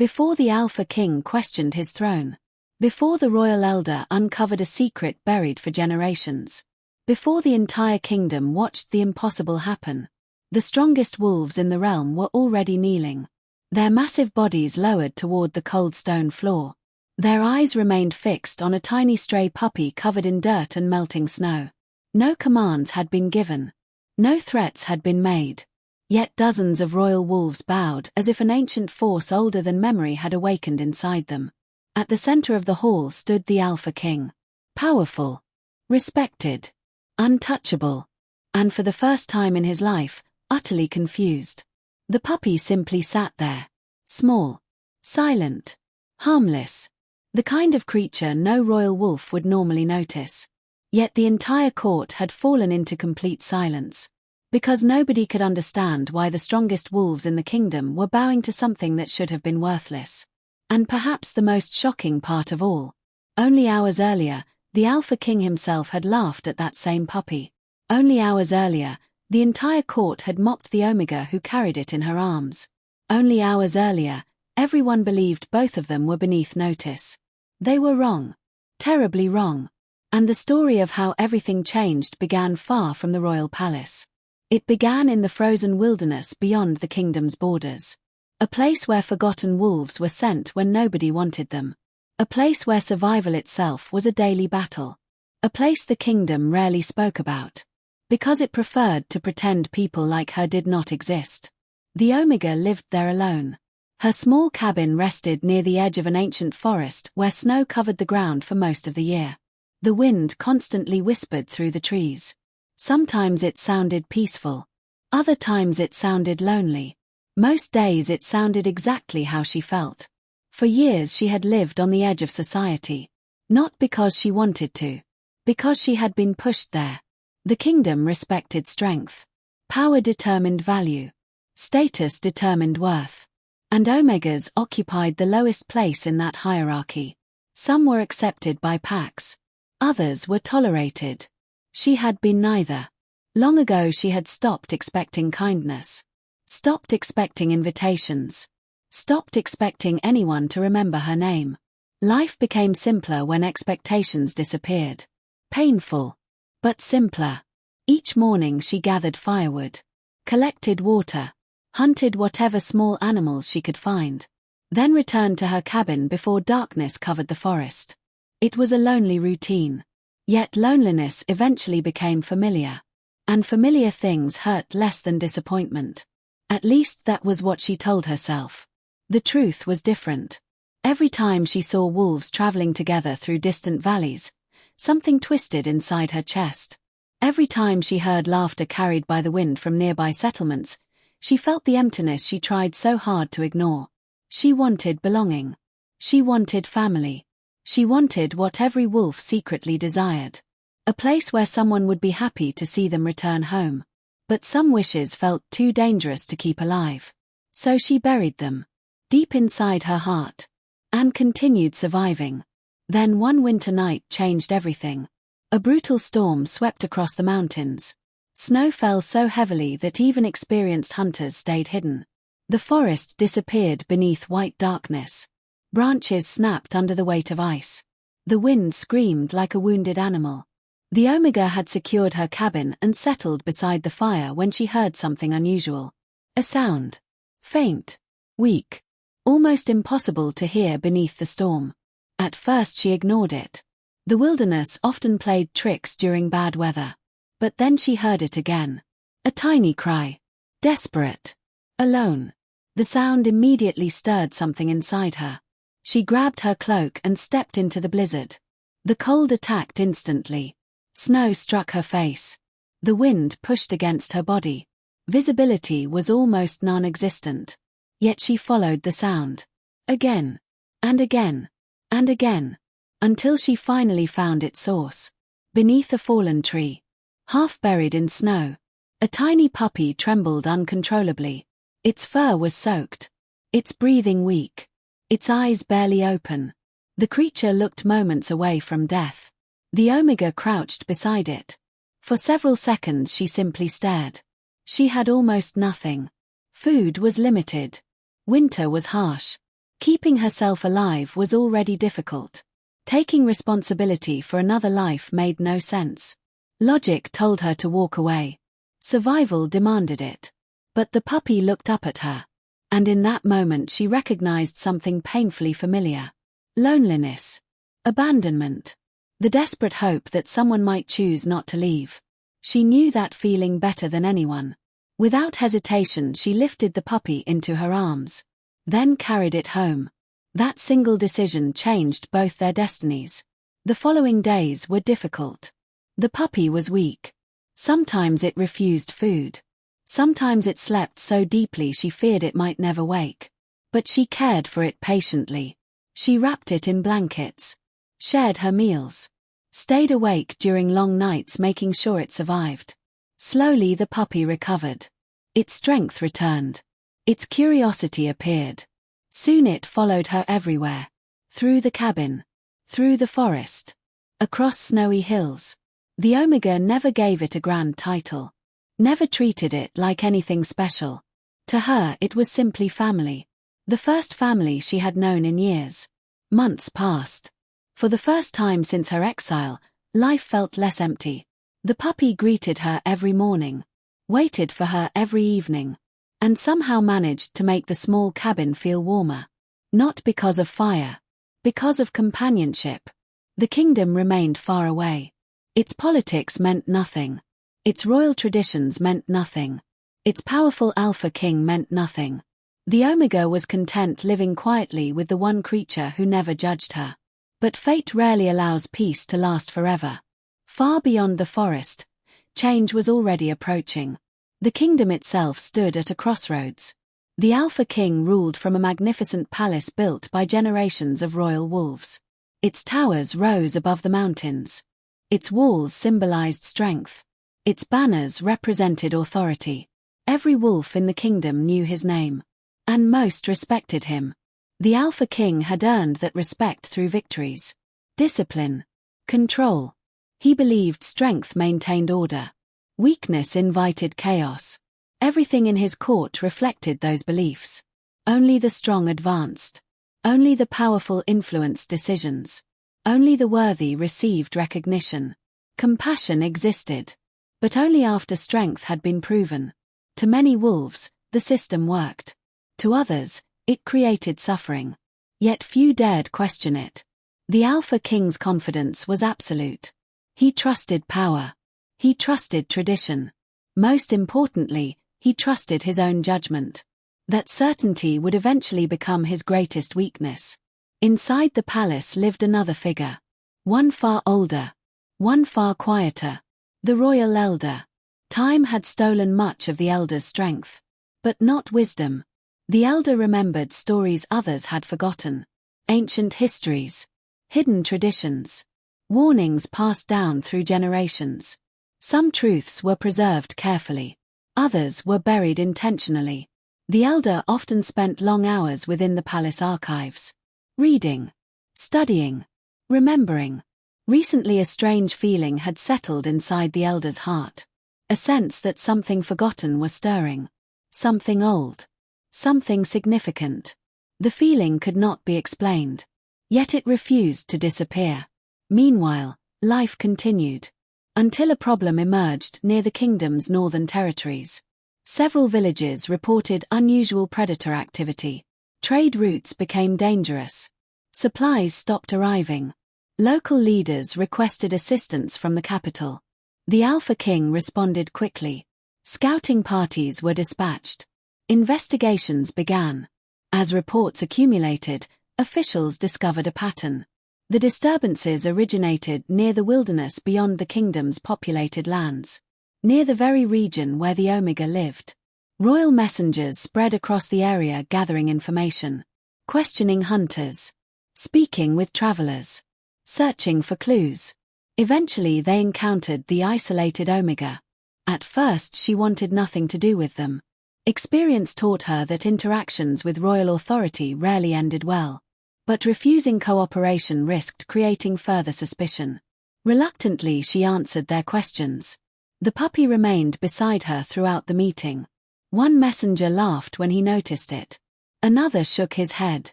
Before the Alpha King questioned his throne. Before the royal elder uncovered a secret buried for generations. Before the entire kingdom watched the impossible happen. The strongest wolves in the realm were already kneeling. Their massive bodies lowered toward the cold stone floor. Their eyes remained fixed on a tiny stray puppy covered in dirt and melting snow. No commands had been given. No threats had been made. Yet dozens of royal wolves bowed as if an ancient force older than memory had awakened inside them. At the center of the hall stood the Alpha King. Powerful. Respected. Untouchable. And for the first time in his life, utterly confused. The puppy simply sat there. Small. Silent. Harmless. The kind of creature no royal wolf would normally notice. Yet the entire court had fallen into complete silence. Because nobody could understand why the strongest wolves in the kingdom were bowing to something that should have been worthless. And perhaps the most shocking part of all. Only hours earlier, the Alpha King himself had laughed at that same puppy. Only hours earlier, the entire court had mocked the Omega who carried it in her arms. Only hours earlier, everyone believed both of them were beneath notice. They were wrong. Terribly wrong. And the story of how everything changed began far from the royal palace. It began in the frozen wilderness beyond the kingdom's borders. A place where forgotten wolves were sent when nobody wanted them. A place where survival itself was a daily battle. A place the kingdom rarely spoke about. Because it preferred to pretend people like her did not exist. The Omega lived there alone. Her small cabin rested near the edge of an ancient forest where snow covered the ground for most of the year. The wind constantly whispered through the trees. Sometimes it sounded peaceful. Other times it sounded lonely. Most days it sounded exactly how she felt. For years she had lived on the edge of society. Not because she wanted to. Because she had been pushed there. The kingdom respected strength. Power determined value. Status determined worth. And Omegas occupied the lowest place in that hierarchy. Some were accepted by packs. Others were tolerated. She had been neither. Long ago she had stopped expecting kindness. Stopped expecting invitations. Stopped expecting anyone to remember her name. Life became simpler when expectations disappeared. Painful. But simpler. Each morning she gathered firewood. Collected water. Hunted whatever small animals she could find. Then returned to her cabin before darkness covered the forest. It was a lonely routine. Yet loneliness eventually became familiar. And familiar things hurt less than disappointment. At least that was what she told herself. The truth was different. Every time she saw wolves traveling together through distant valleys, something twisted inside her chest. Every time she heard laughter carried by the wind from nearby settlements, she felt the emptiness she tried so hard to ignore. She wanted belonging. She wanted family. She wanted what every wolf secretly desired. A place where someone would be happy to see them return home. But some wishes felt too dangerous to keep alive. So she buried them. Deep inside her heart. And continued surviving. Then one winter night changed everything. A brutal storm swept across the mountains. Snow fell so heavily that even experienced hunters stayed hidden. The forest disappeared beneath white darkness. Branches snapped under the weight of ice. The wind screamed like a wounded animal. The Omega had secured her cabin and settled beside the fire when she heard something unusual. A sound. Faint. Weak. Almost impossible to hear beneath the storm. At first she ignored it. The wilderness often played tricks during bad weather. But then she heard it again. A tiny cry. Desperate. Alone. The sound immediately stirred something inside her. She grabbed her cloak and stepped into the blizzard. The cold attacked instantly. Snow struck her face. The wind pushed against her body. Visibility was almost non-existent. Yet she followed the sound. Again. And again. And again. Until she finally found its source. Beneath a fallen tree. Half buried in snow. A tiny puppy trembled uncontrollably. Its fur was soaked. Its breathing weak. Its eyes barely open. The creature looked moments away from death. The Omega crouched beside it. For several seconds she simply stared. She had almost nothing. Food was limited. Winter was harsh. Keeping herself alive was already difficult. Taking responsibility for another life made no sense. Logic told her to walk away. Survival demanded it. But the puppy looked up at her. And in that moment she recognized something painfully familiar. Loneliness. Abandonment. The desperate hope that someone might choose not to leave. She knew that feeling better than anyone. Without hesitation she lifted the puppy into her arms. Then carried it home. That single decision changed both their destinies. The following days were difficult. The puppy was weak. Sometimes it refused food. Sometimes it slept so deeply she feared it might never wake. But she cared for it patiently. She wrapped it in blankets. Shared her meals. Stayed awake during long nights making sure it survived. Slowly the puppy recovered. Its strength returned. Its curiosity appeared. Soon it followed her everywhere. Through the cabin. Through the forest. Across snowy hills. The Omega never gave it a grand title. Never treated it like anything special. To her it was simply family. The first family she had known in years. Months passed. For the first time since her exile, life felt less empty. The puppy greeted her every morning. Waited for her every evening. And somehow managed to make the small cabin feel warmer. Not because of fire. Because of companionship. The kingdom remained far away. Its politics meant nothing. Its royal traditions meant nothing. Its powerful Alpha King meant nothing. The Omega was content living quietly with the one creature who never judged her. But fate rarely allows peace to last forever. Far beyond the forest, change was already approaching. The kingdom itself stood at a crossroads. The Alpha King ruled from a magnificent palace built by generations of royal wolves. Its towers rose above the mountains. Its walls symbolized strength. Its banners represented authority. Every wolf in the kingdom knew his name. And most respected him. The Alpha King had earned that respect through victories. Discipline. Control. He believed strength maintained order. Weakness invited chaos. Everything in his court reflected those beliefs. Only the strong advanced. Only the powerful influenced decisions. Only the worthy received recognition. Compassion existed. But only after strength had been proven. To many wolves, the system worked. To others, it created suffering. Yet few dared question it. The Alpha King's confidence was absolute. He trusted power. He trusted tradition. Most importantly, he trusted his own judgment. That certainty would eventually become his greatest weakness. Inside the palace lived another figure. One far older. One far quieter. The royal elder. Time had stolen much of the elder's strength. But not wisdom. The elder remembered stories others had forgotten. Ancient histories. Hidden traditions. Warnings passed down through generations. Some truths were preserved carefully. Others were buried intentionally. The elder often spent long hours within the palace archives. Reading. Studying. Remembering. Recently a strange feeling had settled inside the elder's heart. A sense that something forgotten was stirring. Something old. Something significant. The feeling could not be explained. Yet it refused to disappear. Meanwhile, life continued. Until a problem emerged near the kingdom's northern territories. Several villages reported unusual predator activity. Trade routes became dangerous. Supplies stopped arriving. Local leaders requested assistance from the capital. The Alpha King responded quickly. Scouting parties were dispatched. Investigations began. As reports accumulated, officials discovered a pattern. The disturbances originated near the wilderness beyond the kingdom's populated lands. Near the very region where the Omega lived. Royal messengers spread across the area gathering information. Questioning hunters. Speaking with travelers. Searching for clues. Eventually they encountered the isolated Omega. At first she wanted nothing to do with them. Experience taught her that interactions with royal authority rarely ended well. But refusing cooperation risked creating further suspicion. Reluctantly she answered their questions. The puppy remained beside her throughout the meeting. One messenger laughed when he noticed it. Another shook his head.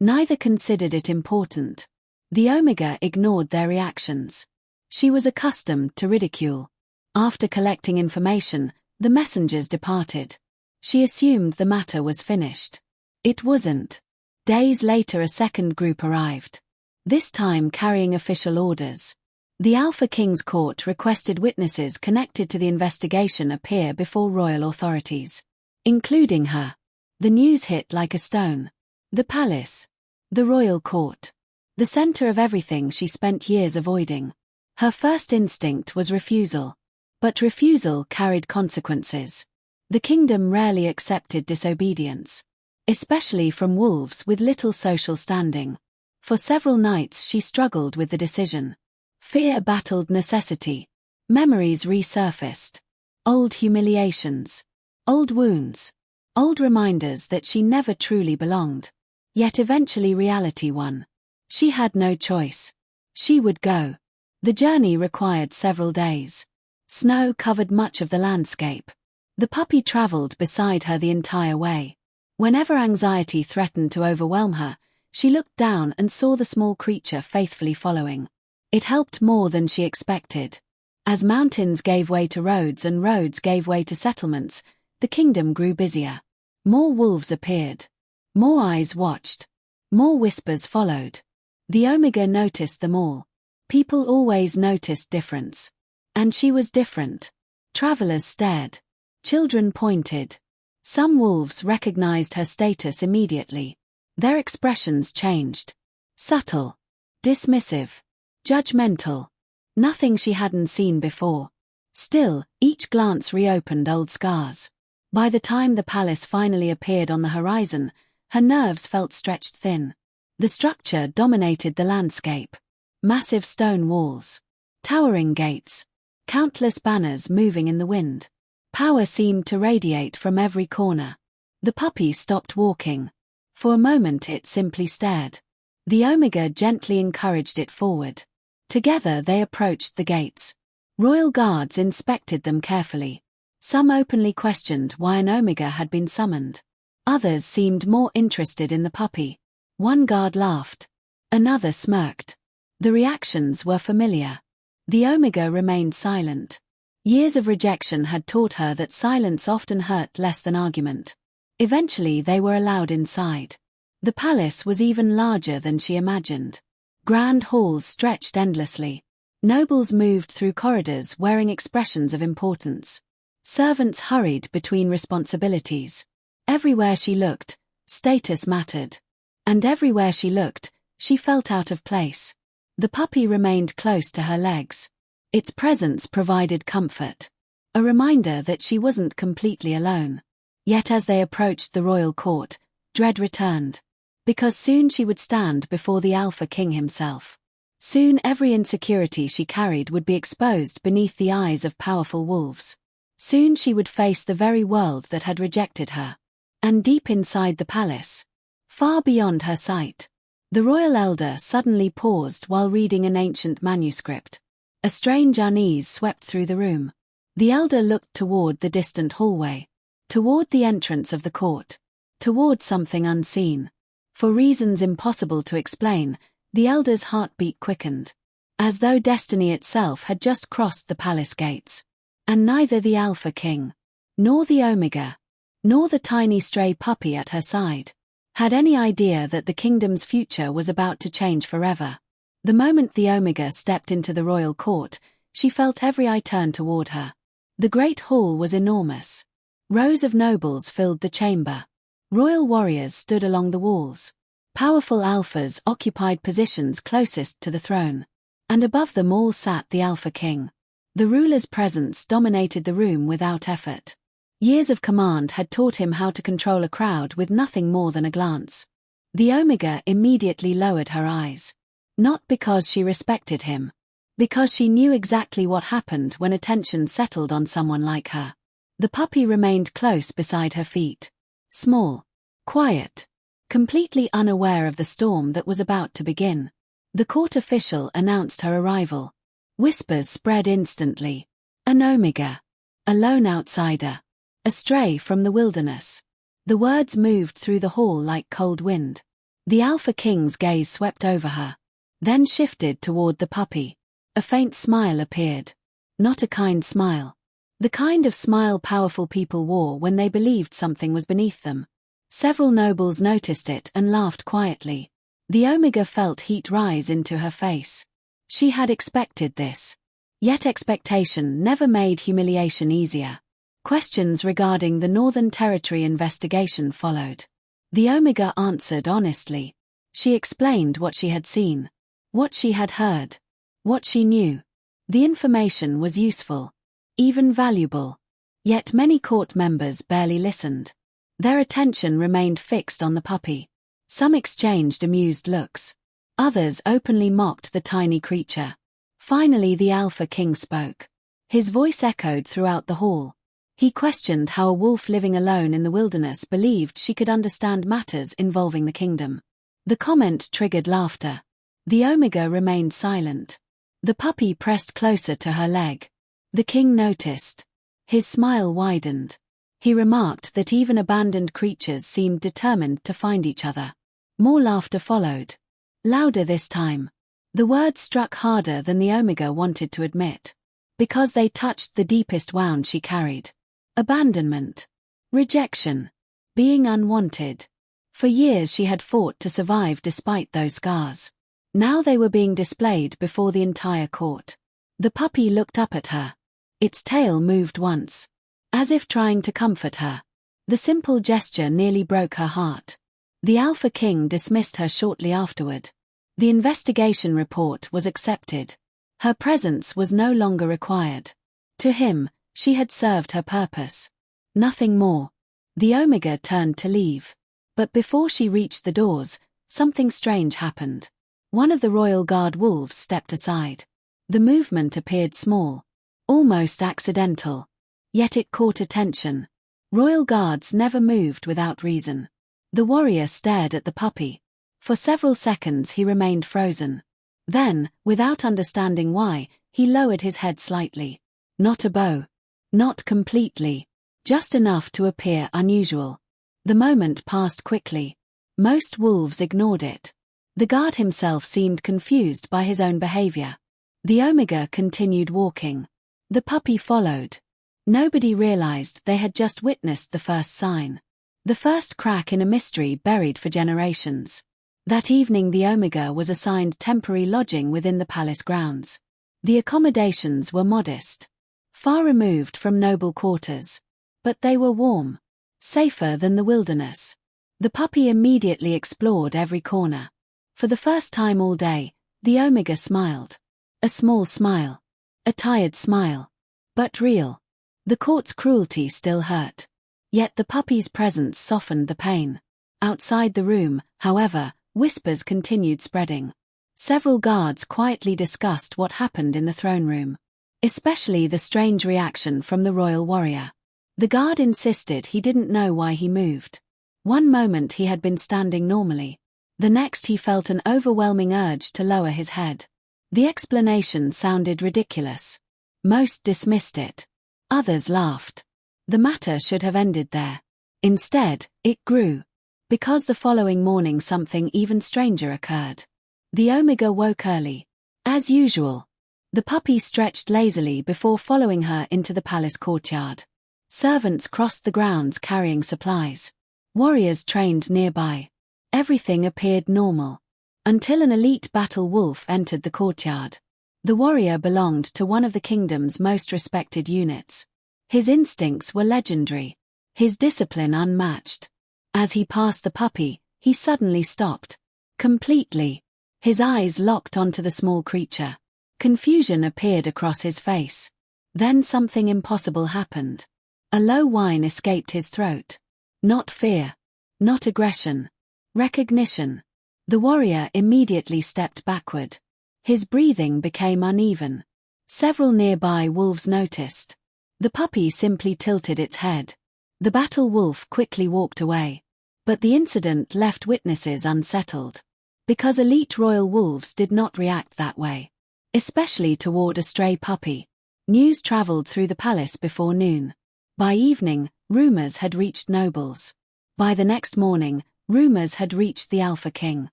Neither considered it important. The Omega ignored their reactions. She was accustomed to ridicule. After collecting information, the messengers departed. She assumed the matter was finished. It wasn't. Days later a second group arrived. This time carrying official orders. The Alpha King's court requested witnesses connected to the investigation appear before royal authorities, including her. The news hit like a stone. The palace. The royal court. The center of everything she spent years avoiding. Her first instinct was refusal. But refusal carried consequences. The kingdom rarely accepted disobedience, especially from wolves with little social standing. For several nights she struggled with the decision. Fear battled necessity. Memories resurfaced. Old humiliations. Old wounds. Old reminders that she never truly belonged. Yet eventually reality won. She had no choice. She would go. The journey required several days. Snow covered much of the landscape. The puppy traveled beside her the entire way. Whenever anxiety threatened to overwhelm her, she looked down and saw the small creature faithfully following. It helped more than she expected. As mountains gave way to roads and roads gave way to settlements, the kingdom grew busier. More wolves appeared. More eyes watched. More whispers followed. The Omega noticed them all. People always noticed difference. And she was different. Travelers stared. Children pointed. Some wolves recognized her status immediately. Their expressions changed. Subtle. Dismissive. Judgmental. Nothing she hadn't seen before. Still, each glance reopened old scars. By the time the palace finally appeared on the horizon, her nerves felt stretched thin. The structure dominated the landscape. Massive stone walls. Towering gates. Countless banners moving in the wind. Power seemed to radiate from every corner. The puppy stopped walking. For a moment it simply stared. The Omega gently encouraged it forward. Together they approached the gates. Royal guards inspected them carefully. Some openly questioned why an Omega had been summoned. Others seemed more interested in the puppy. One guard laughed. Another smirked. The reactions were familiar. The Omega remained silent. Years of rejection had taught her that silence often hurt less than argument. Eventually they were allowed inside. The palace was even larger than she imagined. Grand halls stretched endlessly. Nobles moved through corridors wearing expressions of importance. Servants hurried between responsibilities. Everywhere she looked, status mattered. And everywhere she looked, she felt out of place. The puppy remained close to her legs. Its presence provided comfort. A reminder that she wasn't completely alone. Yet as they approached the royal court, dread returned. Because soon she would stand before the Alpha King himself. Soon every insecurity she carried would be exposed beneath the eyes of powerful wolves. Soon she would face the very world that had rejected her. And deep inside the palace, far beyond her sight, the royal elder suddenly paused while reading an ancient manuscript. A strange unease swept through the room. The elder looked toward the distant hallway. Toward the entrance of the court. Toward something unseen. For reasons impossible to explain, the elder's heartbeat quickened. As though destiny itself had just crossed the palace gates. And neither the Alpha King, nor the Omega, nor the tiny stray puppy at her side, had any idea that the kingdom's future was about to change forever. The moment the Omega stepped into the royal court, she felt every eye turn toward her. The great hall was enormous. Rows of nobles filled the chamber. Royal warriors stood along the walls. Powerful alphas occupied positions closest to the throne. And above them all sat the Alpha King. The ruler's presence dominated the room without effort. Years of command had taught him how to control a crowd with nothing more than a glance. The Omega immediately lowered her eyes. Not because she respected him. Because she knew exactly what happened when attention settled on someone like her. The puppy remained close beside her feet. Small. Quiet. Completely unaware of the storm that was about to begin. The court official announced her arrival. Whispers spread instantly. An Omega. A lone outsider. A stray from the wilderness. The words moved through the hall like cold wind. The Alpha King's gaze swept over her, then shifted toward the puppy. A faint smile appeared. Not a kind smile. The kind of smile powerful people wore when they believed something was beneath them. Several nobles noticed it and laughed quietly. The Omega felt heat rise into her face. She had expected this. Yet expectation never made humiliation easier. Questions regarding the Northern Territory investigation followed. The Omega answered honestly. She explained what she had seen, what she had heard, what she knew. The information was useful, even valuable. Yet many court members barely listened. Their attention remained fixed on the puppy. Some exchanged amused looks. Others openly mocked the tiny creature. Finally the Alpha King spoke. His voice echoed throughout the hall. He questioned how a wolf living alone in the wilderness believed she could understand matters involving the kingdom. The comment triggered laughter. The Omega remained silent. The puppy pressed closer to her leg. The king noticed. His smile widened. He remarked that even abandoned creatures seemed determined to find each other. More laughter followed. Louder this time. The words struck harder than the Omega wanted to admit. Because they touched the deepest wound she carried. Abandonment. Rejection. Being unwanted. For years she had fought to survive despite those scars. Now they were being displayed before the entire court. The puppy looked up at her. Its tail moved once, as if trying to comfort her. The simple gesture nearly broke her heart. The Alpha King dismissed her shortly afterward. The investigation report was accepted. Her presence was no longer required. To him, she had served her purpose. Nothing more. The Omega turned to leave. But before she reached the doors, something strange happened. One of the Royal Guard wolves stepped aside. The movement appeared small, almost accidental. Yet it caught attention. Royal Guards never moved without reason. The warrior stared at the puppy. For several seconds he remained frozen. Then, without understanding why, he lowered his head slightly. Not a bow. Not completely. Just enough to appear unusual. The moment passed quickly. Most wolves ignored it. The guard himself seemed confused by his own behavior. The Omega continued walking. The puppy followed. Nobody realized they had just witnessed the first sign. The first crack in a mystery buried for generations. That evening the Omega was assigned temporary lodging within the palace grounds. The accommodations were modest. Far removed from noble quarters. But they were warm. Safer than the wilderness. The puppy immediately explored every corner. For the first time all day, the Omega smiled. A small smile. A tired smile. But real. The court's cruelty still hurt. Yet the puppy's presence softened the pain. Outside the room, however, whispers continued spreading. Several guards quietly discussed what happened in the throne room. Especially the strange reaction from the royal warrior. The guard insisted he didn't know why he moved. One moment he had been standing normally. The next he felt an overwhelming urge to lower his head. The explanation sounded ridiculous. Most dismissed it. Others laughed. The matter should have ended there. Instead, it grew. Because the following morning something even stranger occurred. The Omega woke early. As usual. The puppy stretched lazily before following her into the palace courtyard. Servants crossed the grounds carrying supplies. Warriors trained nearby. Everything appeared normal. Until an elite battle wolf entered the courtyard. The warrior belonged to one of the kingdom's most respected units. His instincts were legendary. His discipline unmatched. As he passed the puppy, he suddenly stopped. Completely. His eyes locked onto the small creature. Confusion appeared across his face. Then something impossible happened. A low whine escaped his throat. Not fear. Not aggression. Recognition. The warrior immediately stepped backward. His breathing became uneven. Several nearby wolves noticed. The puppy simply tilted its head. The battle wolf quickly walked away. But the incident left witnesses unsettled. Because elite royal wolves did not react that way. Especially toward a stray puppy. News traveled through the palace before noon. By evening, rumors had reached nobles. By the next morning, Rumors had reached the Alpha King.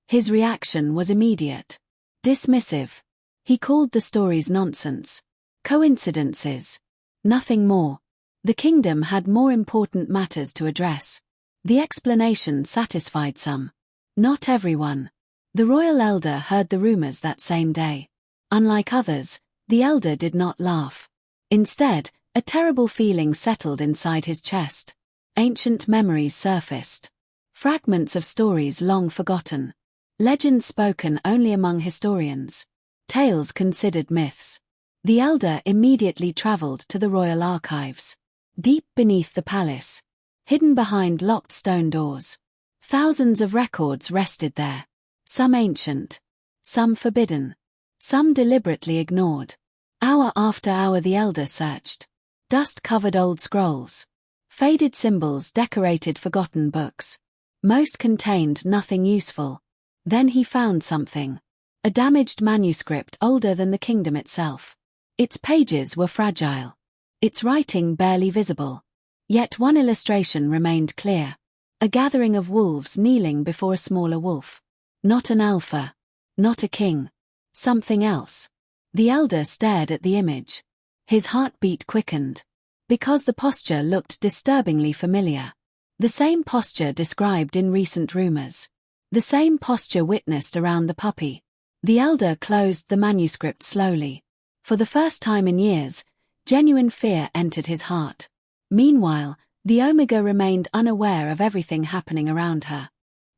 His reaction was immediate. Dismissive. He called the stories nonsense. Coincidences. Nothing more. The kingdom had more important matters to address. The explanation satisfied some. Not everyone. The royal elder heard the rumors that same day. Unlike others, the elder did not laugh. Instead, a terrible feeling settled inside his chest. Ancient memories surfaced. Fragments of stories long forgotten. Legends spoken only among historians. Tales considered myths. The elder immediately traveled to the royal archives. Deep beneath the palace. Hidden behind locked stone doors. Thousands of records rested there. Some ancient. Some forbidden. Some deliberately ignored. Hour after hour the elder searched. Dust-covered old scrolls. Faded symbols decorated forgotten books. Most contained nothing useful. Then he found something. A damaged manuscript older than the kingdom itself. Its pages were fragile. Its writing barely visible. Yet one illustration remained clear. A gathering of wolves kneeling before a smaller wolf. Not an alpha. Not a king. Something else. The elder stared at the image. His heartbeat quickened. Because the posture looked disturbingly familiar. The same posture described in recent rumors. The same posture witnessed around the puppy. The elder closed the manuscript slowly. For the first time in years, genuine fear entered his heart. Meanwhile, the Omega remained unaware of everything happening around her.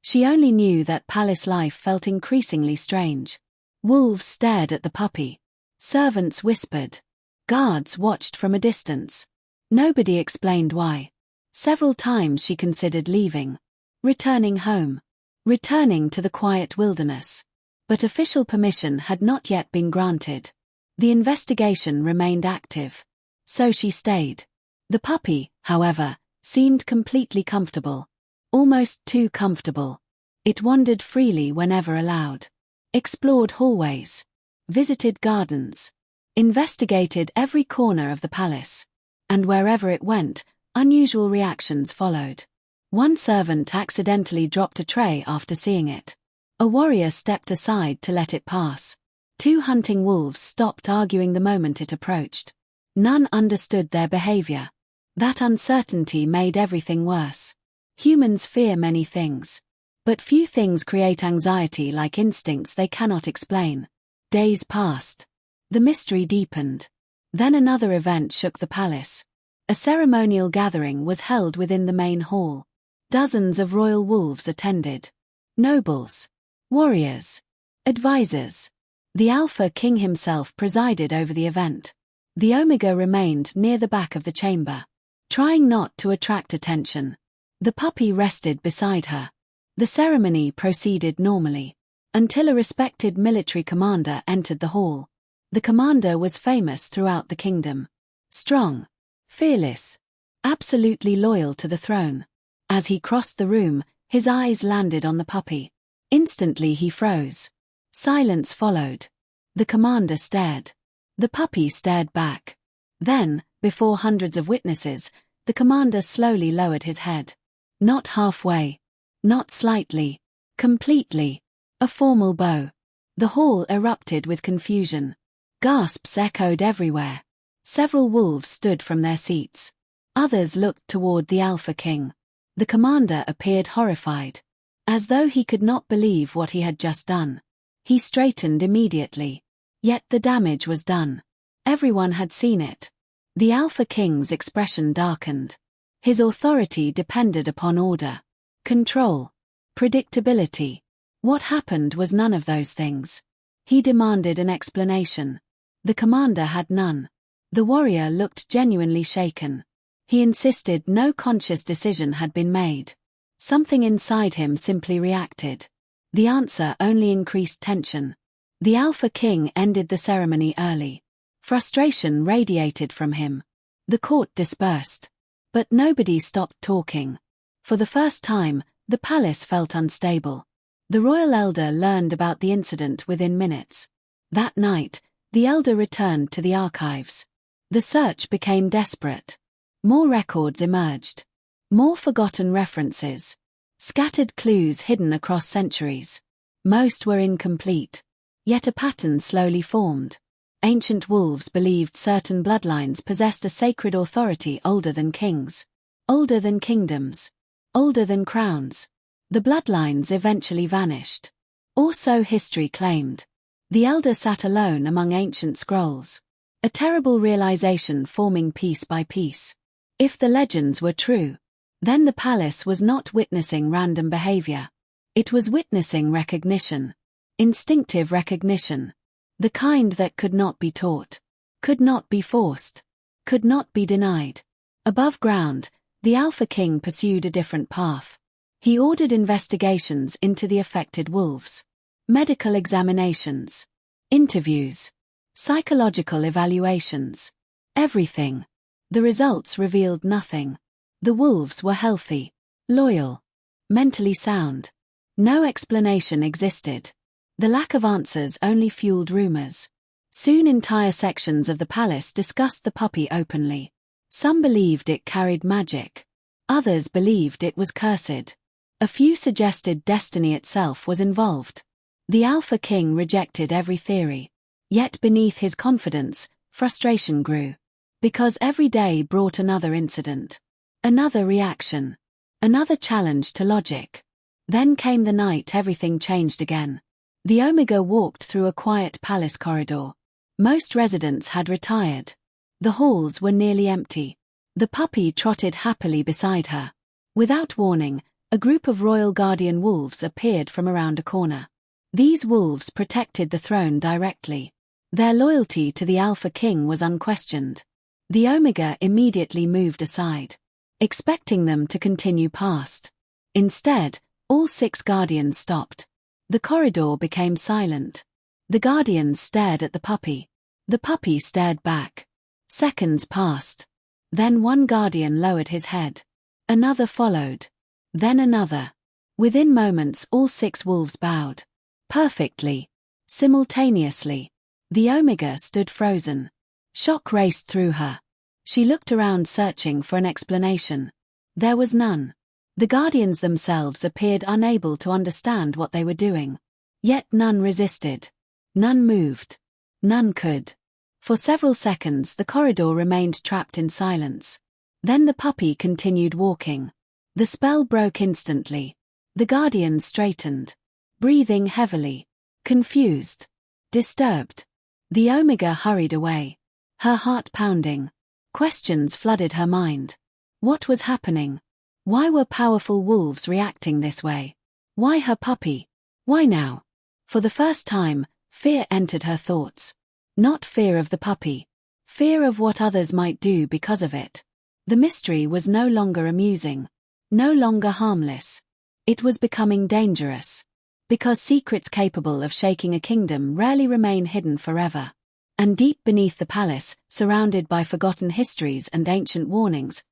She only knew that palace life felt increasingly strange. Wolves stared at the puppy. Servants whispered. Guards watched from a distance. Nobody explained why. Several times she considered leaving. Returning home. Returning to the quiet wilderness. But official permission had not yet been granted. The investigation remained active. So she stayed. The puppy, however, seemed completely comfortable. Almost too comfortable. It wandered freely whenever allowed. Explored hallways. Visited gardens. Investigated every corner of the palace. And wherever it went, unusual reactions followed. One servant accidentally dropped a tray after seeing it. A warrior stepped aside to let it pass. 2 hunting wolves stopped arguing the moment it approached. None understood their behavior. That uncertainty made everything worse. Humans fear many things. But few things create anxiety like instincts they cannot explain. Days passed. The mystery deepened. Then another event shook the palace. A ceremonial gathering was held within the main hall. Dozens of royal wolves attended. Nobles. Warriors. Advisors. The Alpha King himself presided over the event. The Omega remained near the back of the chamber. Trying not to attract attention. The puppy rested beside her. The ceremony proceeded normally. Until a respected military commander entered the hall. The commander was famous throughout the kingdom. Strong. Fearless. Absolutely loyal to the throne. As he crossed the room, his eyes landed on the puppy. Instantly he froze. Silence followed. The commander stared. The puppy stared back. Then, before hundreds of witnesses, the commander slowly lowered his head. Not halfway. Not slightly. Completely. A formal bow. The hall erupted with confusion. Gasps echoed everywhere. Several wolves stood from their seats. Others looked toward the Alpha King. The commander appeared horrified. As though he could not believe what he had just done. He straightened immediately. Yet the damage was done. Everyone had seen it. The Alpha King's expression darkened. His authority depended upon order. Control. Predictability. What happened was none of those things. He demanded an explanation. The commander had none. The warrior looked genuinely shaken. He insisted no conscious decision had been made. Something inside him simply reacted. The answer only increased tension. The Alpha King ended the ceremony early. Frustration radiated from him. The court dispersed. But nobody stopped talking. For the first time, the palace felt unstable. The royal elder learned about the incident within minutes. That night, the elder returned to the archives. The search became desperate. More records emerged. More forgotten references. Scattered clues hidden across centuries. Most were incomplete. Yet a pattern slowly formed. Ancient wolves believed certain bloodlines possessed a sacred authority older than kings, older than kingdoms, older than crowns. The bloodlines eventually vanished. Or so history claimed. The elder sat alone among ancient scrolls. A terrible realization forming piece by piece. If the legends were true, then the palace was not witnessing random behavior. It was witnessing recognition. Instinctive recognition. The kind that could not be taught, could not be forced, could not be denied. Above ground, the Alpha King pursued a different path. He ordered investigations into the affected wolves, medical examinations, interviews, psychological evaluations. Everything. The results revealed nothing. The wolves were healthy, loyal, mentally sound. No explanation existed. The lack of answers only fueled rumors. Soon entire sections of the palace discussed the puppy openly. Some believed it carried magic. Others believed it was cursed. A few suggested destiny itself was involved. The Alpha King rejected every theory. Yet beneath his confidence, frustration grew. Because every day brought another incident. Another reaction. Another challenge to logic. Then came the night everything changed again. The Omega walked through a quiet palace corridor. Most residents had retired. The halls were nearly empty. The puppy trotted happily beside her. Without warning, a group of royal guardian wolves appeared from around a corner. These wolves protected the throne directly. Their loyalty to the Alpha King was unquestioned. The Omega immediately moved aside, expecting them to continue past. Instead, all 6 guardians stopped. The corridor became silent. The guardians stared at the puppy. The puppy stared back. Seconds passed. Then one guardian lowered his head. Another followed. Then another. Within moments all 6 wolves bowed. Perfectly. Simultaneously. The Omega stood frozen. Shock raced through her. She looked around searching for an explanation. There was none. The guardians themselves appeared unable to understand what they were doing. Yet none resisted. None moved. None could. For several seconds the corridor remained trapped in silence. Then the puppy continued walking. The spell broke instantly. The guardians straightened. Breathing heavily. Confused. Disturbed. The Omega hurried away. Her heart pounding. Questions flooded her mind. What was happening? Why were powerful wolves reacting this way? Why her puppy? Why now? For the first time, fear entered her thoughts. Not fear of the puppy. Fear of what others might do because of it. The mystery was no longer amusing. No longer harmless. It was becoming dangerous. Because secrets capable of shaking a kingdom rarely remain hidden forever. And deep beneath the palace, surrounded by forgotten histories and ancient warnings,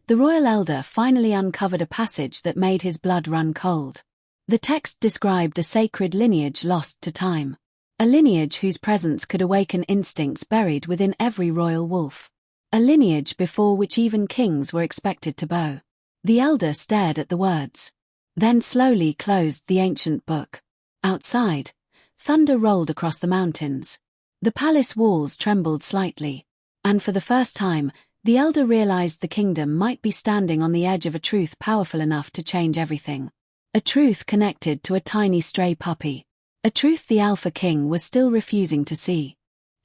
the royal elder finally uncovered a passage that made his blood run cold. The text described a sacred lineage lost to time. A lineage whose presence could awaken instincts buried within every royal wolf. A lineage before which even kings were expected to bow. The elder stared at the words. Then slowly closed the ancient book. Outside, thunder rolled across the mountains. The palace walls trembled slightly. And for the first time, the elder realized the kingdom might be standing on the edge of a truth powerful enough to change everything. A truth connected to a tiny stray puppy. A truth the Alpha King was still refusing to see.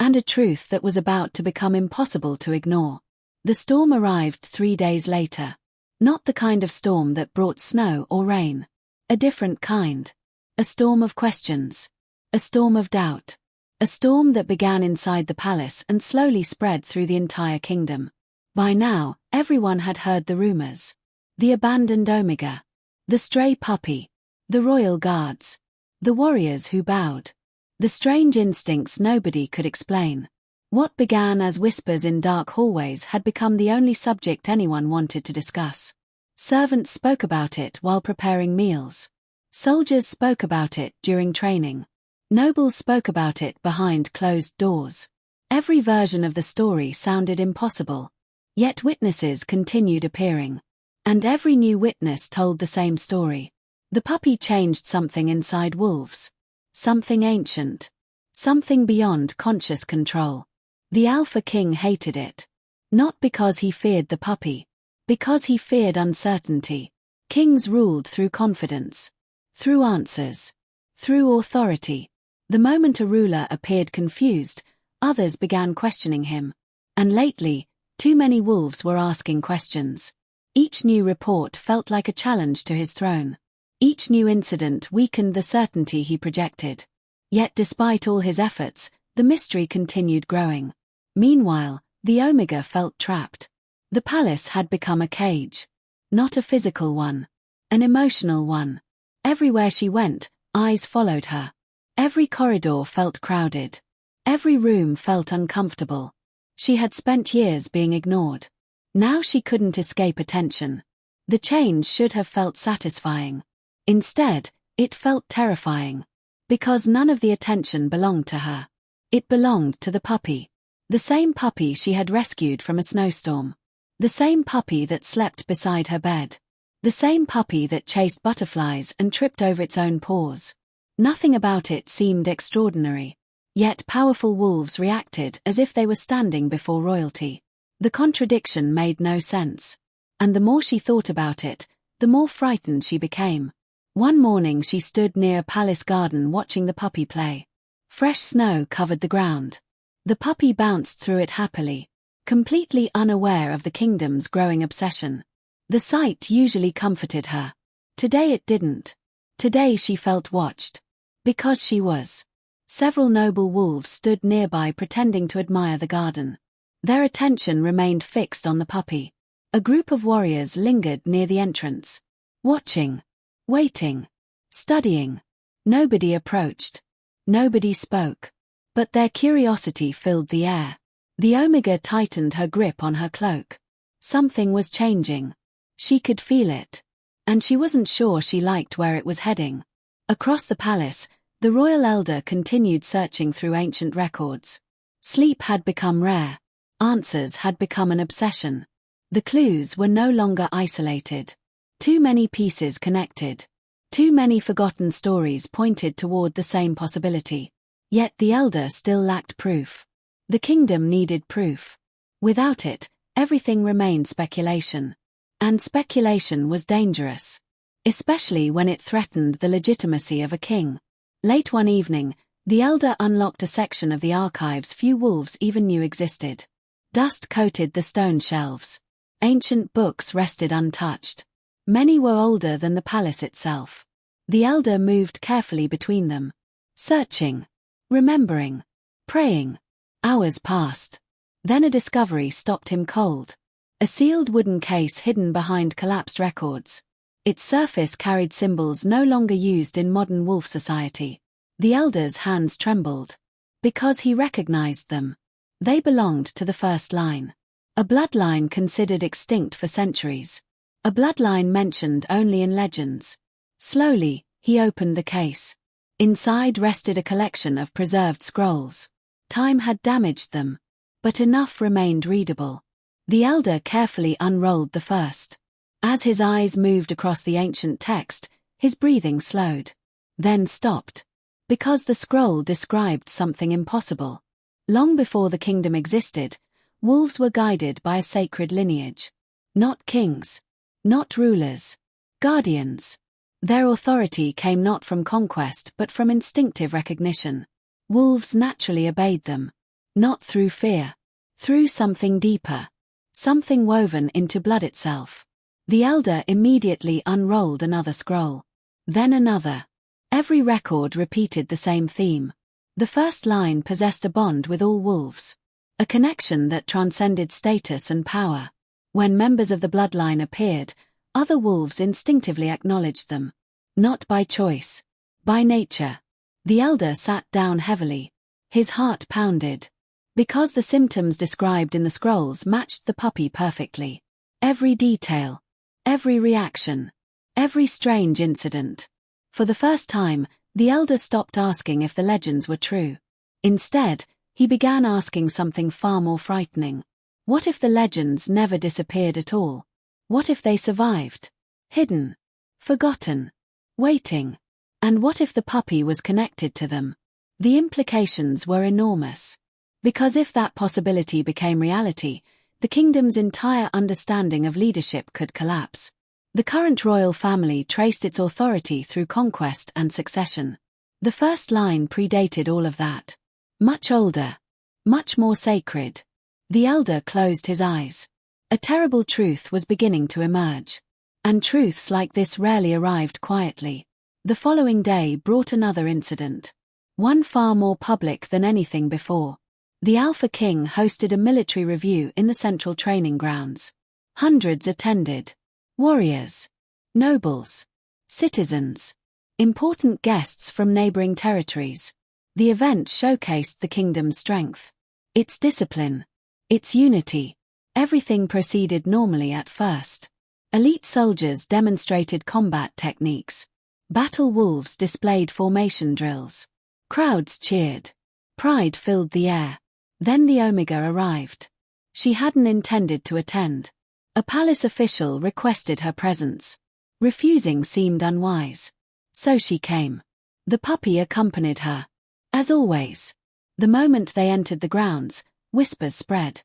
And a truth that was about to become impossible to ignore. The storm arrived 3 days later. Not the kind of storm that brought snow or rain. A different kind. A storm of questions. A storm of doubt. A storm that began inside the palace and slowly spread through the entire kingdom. By now, everyone had heard the rumors. The abandoned Omega. The stray puppy. The royal guards. The warriors who bowed. The strange instincts nobody could explain. What began as whispers in dark hallways had become the only subject anyone wanted to discuss. Servants spoke about it while preparing meals. Soldiers spoke about it during training. Nobles spoke about it behind closed doors. Every version of the story sounded impossible. Yet witnesses continued appearing. And every new witness told the same story. The puppy changed something inside wolves. Something ancient. Something beyond conscious control. The Alpha King hated it. Not because he feared the puppy. Because he feared uncertainty. Kings ruled through confidence. Through answers. Through authority. The moment a ruler appeared confused, others began questioning him. And lately, too many wolves were asking questions. Each new report felt like a challenge to his throne. Each new incident weakened the certainty he projected. Yet despite all his efforts, the mystery continued growing. Meanwhile, the Omega felt trapped. The palace had become a cage. Not a physical one. An emotional one. Everywhere she went, eyes followed her. Every corridor felt crowded. Every room felt uncomfortable. She had spent years being ignored. Now she couldn't escape attention. The change should have felt satisfying. Instead, it felt terrifying. Because none of the attention belonged to her. It belonged to the puppy. The same puppy she had rescued from a snowstorm. The same puppy that slept beside her bed. The same puppy that chased butterflies and tripped over its own paws. Nothing about it seemed extraordinary. Yet powerful wolves reacted as if they were standing before royalty. The contradiction made no sense. And the more she thought about it, the more frightened she became. One morning she stood near a palace garden watching the puppy play. Fresh snow covered the ground. The puppy bounced through it happily, completely unaware of the kingdom's growing obsession. The sight usually comforted her. Today it didn't. Today she felt watched. Because she was. Several noble wolves stood nearby pretending to admire the garden. Their attention remained fixed on the puppy. A group of warriors lingered near the entrance. Watching. Waiting. Studying. Nobody approached. Nobody spoke. But their curiosity filled the air. The Omega tightened her grip on her cloak. Something was changing. She could feel it. And she wasn't sure she liked where it was heading. Across the palace, the royal elder continued searching through ancient records. Sleep had become rare. Answers had become an obsession. The clues were no longer isolated. Too many pieces connected. Too many forgotten stories pointed toward the same possibility. Yet the elder still lacked proof. The kingdom needed proof. Without it, everything remained speculation. And speculation was dangerous. Especially when it threatened the legitimacy of a king. Late one evening, the elder unlocked a section of the archives few wolves even knew existed. Dust coated the stone shelves. Ancient books rested untouched. Many were older than the palace itself. The elder moved carefully between them. Searching. Remembering. Praying. Hours passed. Then a discovery stopped him cold. A sealed wooden case hidden behind collapsed records. Its surface carried symbols no longer used in modern wolf society. The elder's hands trembled. Because he recognized them. They belonged to the first line. A bloodline considered extinct for centuries. A bloodline mentioned only in legends. Slowly, he opened the case. Inside rested a collection of preserved scrolls. Time had damaged them. But enough remained readable. The elder carefully unrolled the first. As his eyes moved across the ancient text, his breathing slowed. Then stopped. Because the scroll described something impossible. Long before the kingdom existed, wolves were guided by a sacred lineage. Not kings. Not rulers. Guardians. Their authority came not from conquest but from instinctive recognition. Wolves naturally obeyed them. Not through fear. Through something deeper. Something woven into blood itself. The elder immediately unrolled another scroll. Then another. Every record repeated the same theme. The first line possessed a bond with all wolves. A connection that transcended status and power. When members of the bloodline appeared, other wolves instinctively acknowledged them. Not by choice. By nature. The elder sat down heavily. His heart pounded. Because the symptoms described in the scrolls matched the puppy perfectly. Every detail. Every reaction. Every strange incident. For the first time, the elder stopped asking if the legends were true. Instead, he began asking something far more frightening. What if the legends never disappeared at all? What if they survived? Hidden. Forgotten. waiting. And what if the puppy was connected to them? The implications were enormous. Because if that possibility became reality, the kingdom's entire understanding of leadership could collapse. The current royal family traced its authority through conquest and succession. The first line predated all of that. Much older. Much more sacred. The elder closed his eyes. A terrible truth was beginning to emerge. And truths like this rarely arrived quietly. The following day brought another incident. One far more public than anything before. The Alpha King hosted a military review in the central training grounds. Hundreds attended. Warriors. Nobles. Citizens. Important guests from neighboring territories. The event showcased the kingdom's strength. Its discipline. Its unity. Everything proceeded normally at first. Elite soldiers demonstrated combat techniques. Battle wolves displayed formation drills. Crowds cheered. Pride filled the air. Then the Omega arrived. She hadn't intended to attend. A palace official requested her presence. Refusing seemed unwise. So she came. The puppy accompanied her. As always. The moment they entered the grounds, whispers spread.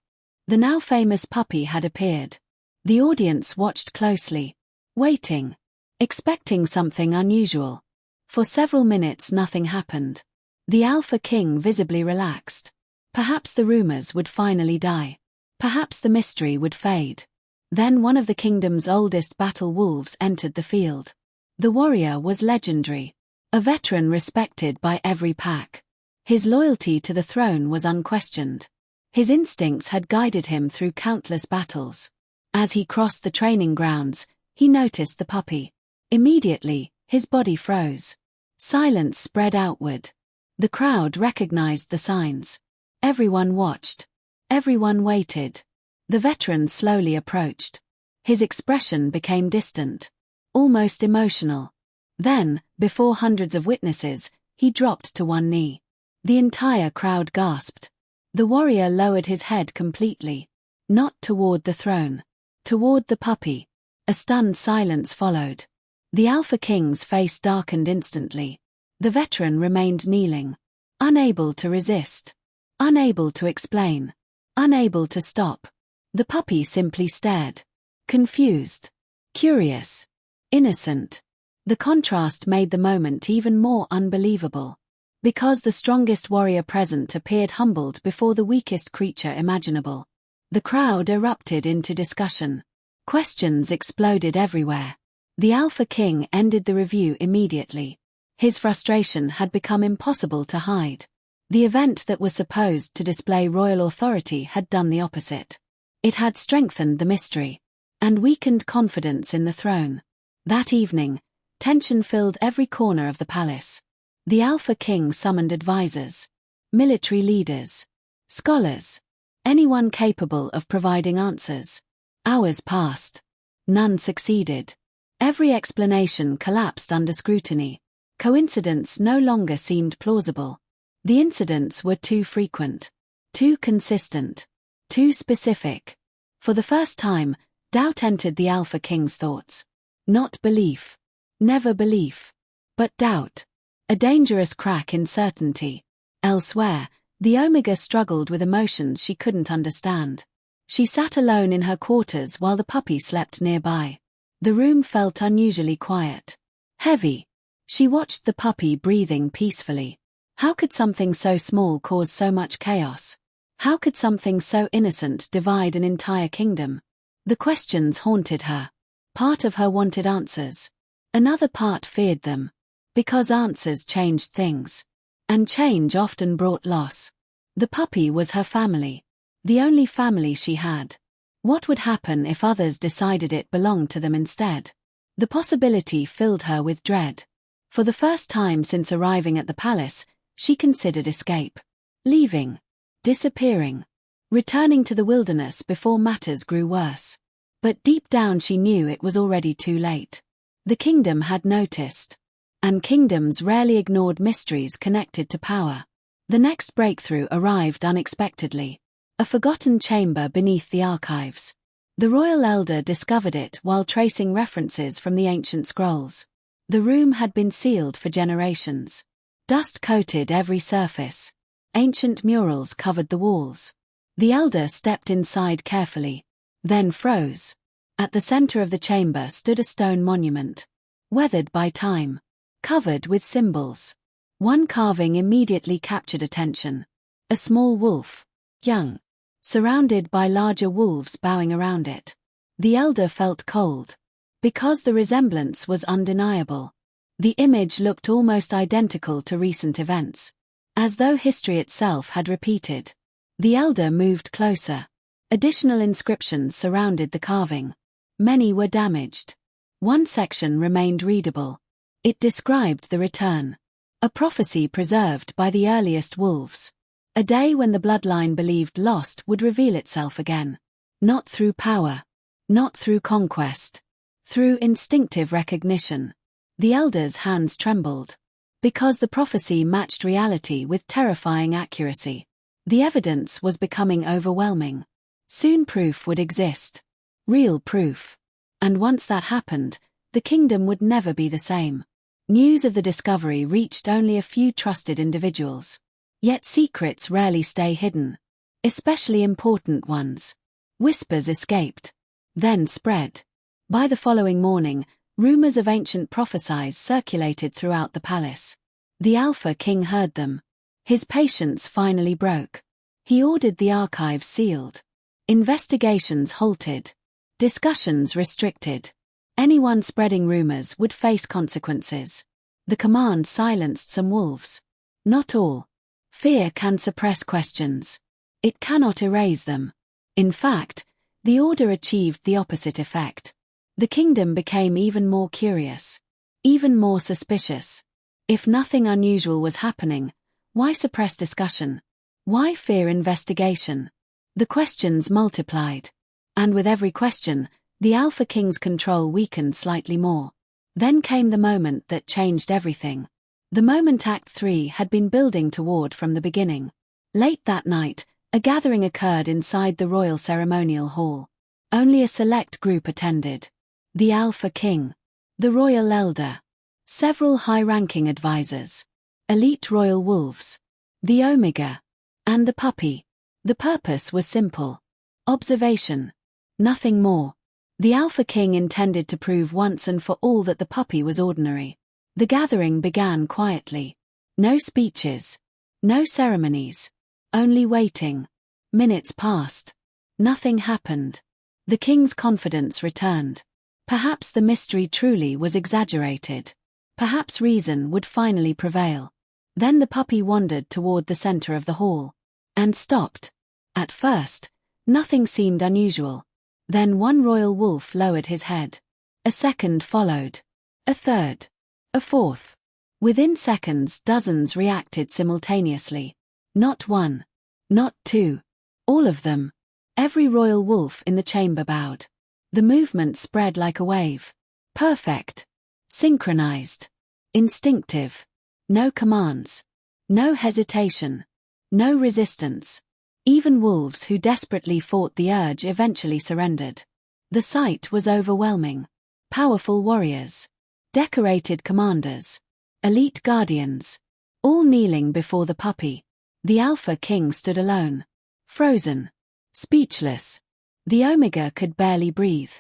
The now famous puppy had appeared. The audience watched closely. Waiting. Expecting something unusual. For several minutes nothing happened. The Alpha King visibly relaxed. Perhaps the rumors would finally die. Perhaps the mystery would fade. Then one of the kingdom's oldest battle wolves entered the field. The warrior was legendary. A veteran respected by every pack. His loyalty to the throne was unquestioned. His instincts had guided him through countless battles. As he crossed the training grounds, he noticed the puppy. Immediately, his body froze. Silence spread outward. The crowd recognized the signs. Everyone watched. Everyone waited. The veteran slowly approached. His expression became distant. Almost emotional. Then, before hundreds of witnesses, he dropped to one knee. The entire crowd gasped. The warrior lowered his head completely. Not toward the throne. Toward the puppy. A stunned silence followed. The Alpha King's face darkened instantly. The veteran remained kneeling. Unable to resist. Unable to explain. Unable to stop. The puppy simply stared. Confused. Curious. Innocent. The contrast made the moment even more unbelievable. Because the strongest warrior present appeared humbled before the weakest creature imaginable. The crowd erupted into discussion. Questions exploded everywhere. The Alpha King ended the review immediately. His frustration had become impossible to hide. The event that was supposed to display royal authority had done the opposite. It had strengthened the mystery. And weakened confidence in the throne. That evening, tension filled every corner of the palace. The Alpha King summoned advisors. Military leaders. Scholars. Anyone capable of providing answers. Hours passed. None succeeded. Every explanation collapsed under scrutiny. Coincidence no longer seemed plausible. The incidents were too frequent. Too consistent. Too specific. For the first time, doubt entered the Alpha King's thoughts. Not belief. Never belief. But doubt. A dangerous crack in certainty. Elsewhere, the Omega struggled with emotions she couldn't understand. She sat alone in her quarters while the puppy slept nearby. The room felt unusually quiet. Heavy. She watched the puppy breathing peacefully. How could something so small cause so much chaos? How could something so innocent divide an entire kingdom? The questions haunted her. Part of her wanted answers. Another part feared them. Because answers changed things. And change often brought loss. The puppy was her family. The only family she had. What would happen if others decided it belonged to them instead? The possibility filled her with dread. For the first time since arriving at the palace, she considered escape. Leaving. Disappearing. Returning to the wilderness before matters grew worse. But deep down she knew it was already too late. The kingdom had noticed. And kingdoms rarely ignored mysteries connected to power. The next breakthrough arrived unexpectedly. A forgotten chamber beneath the archives. The royal elder discovered it while tracing references from the ancient scrolls. The room had been sealed for generations. Dust coated every surface. Ancient murals covered the walls. The elder stepped inside carefully, then froze. At the center of the chamber stood a stone monument, weathered by time, covered with symbols. One carving immediately captured attention. A small wolf, young, surrounded by larger wolves bowing around it. The elder felt cold, because the resemblance was undeniable. The image looked almost identical to recent events, as though history itself had repeated. The elder moved closer. Additional inscriptions surrounded the carving. Many were damaged. One section remained readable. It described the return, a prophecy preserved by the earliest wolves. A day when the bloodline believed lost would reveal itself again. Not through power, not through conquest, through instinctive recognition. The elder's hands trembled, because the prophecy matched reality with terrifying accuracy. The evidence was becoming overwhelming. Soon proof would exist. Real proof. And once that happened, the kingdom would never be the same. News of the discovery reached only a few trusted individuals. Yet secrets rarely stay hidden, especially important ones. Whispers escaped, then spread. By the following morning, rumors of ancient prophecies circulated throughout the palace. The Alpha King heard them. His patience finally broke. He ordered the archives sealed. Investigations halted. Discussions restricted. Anyone spreading rumors would face consequences. The command silenced some wolves. Not all. Fear can suppress questions. It cannot erase them. In fact, the order achieved the opposite effect. The kingdom became even more curious, even more suspicious. If nothing unusual was happening, why suppress discussion? Why fear investigation? The questions multiplied. And with every question, the Alpha King's control weakened slightly more. Then came the moment that changed everything. The moment Act 3 had been building toward from the beginning. Late that night, a gathering occurred inside the royal ceremonial hall. Only a select group attended. The Alpha King, the royal elder, several high-ranking advisors, elite royal wolves, the Omega, and the puppy. The purpose was simple. Observation. Nothing more. The Alpha King intended to prove once and for all that the puppy was ordinary. The gathering began quietly. No speeches. No ceremonies. Only waiting. Minutes passed. Nothing happened. The king's confidence returned. Perhaps the mystery truly was exaggerated. Perhaps reason would finally prevail. Then the puppy wandered toward the center of the hall. And stopped. At first, nothing seemed unusual. Then one royal wolf lowered his head. A second followed. A third. A fourth. Within seconds, dozens reacted simultaneously. Not one. Not two. All of them. Every royal wolf in the chamber bowed. The movement spread like a wave. Perfect. Synchronized. Instinctive. No commands. No hesitation. No resistance. Even wolves who desperately fought the urge eventually surrendered. The sight was overwhelming. Powerful warriors. Decorated commanders. Elite guardians. All kneeling before the puppy. The Alpha King stood alone. Frozen. Speechless. The Omega could barely breathe.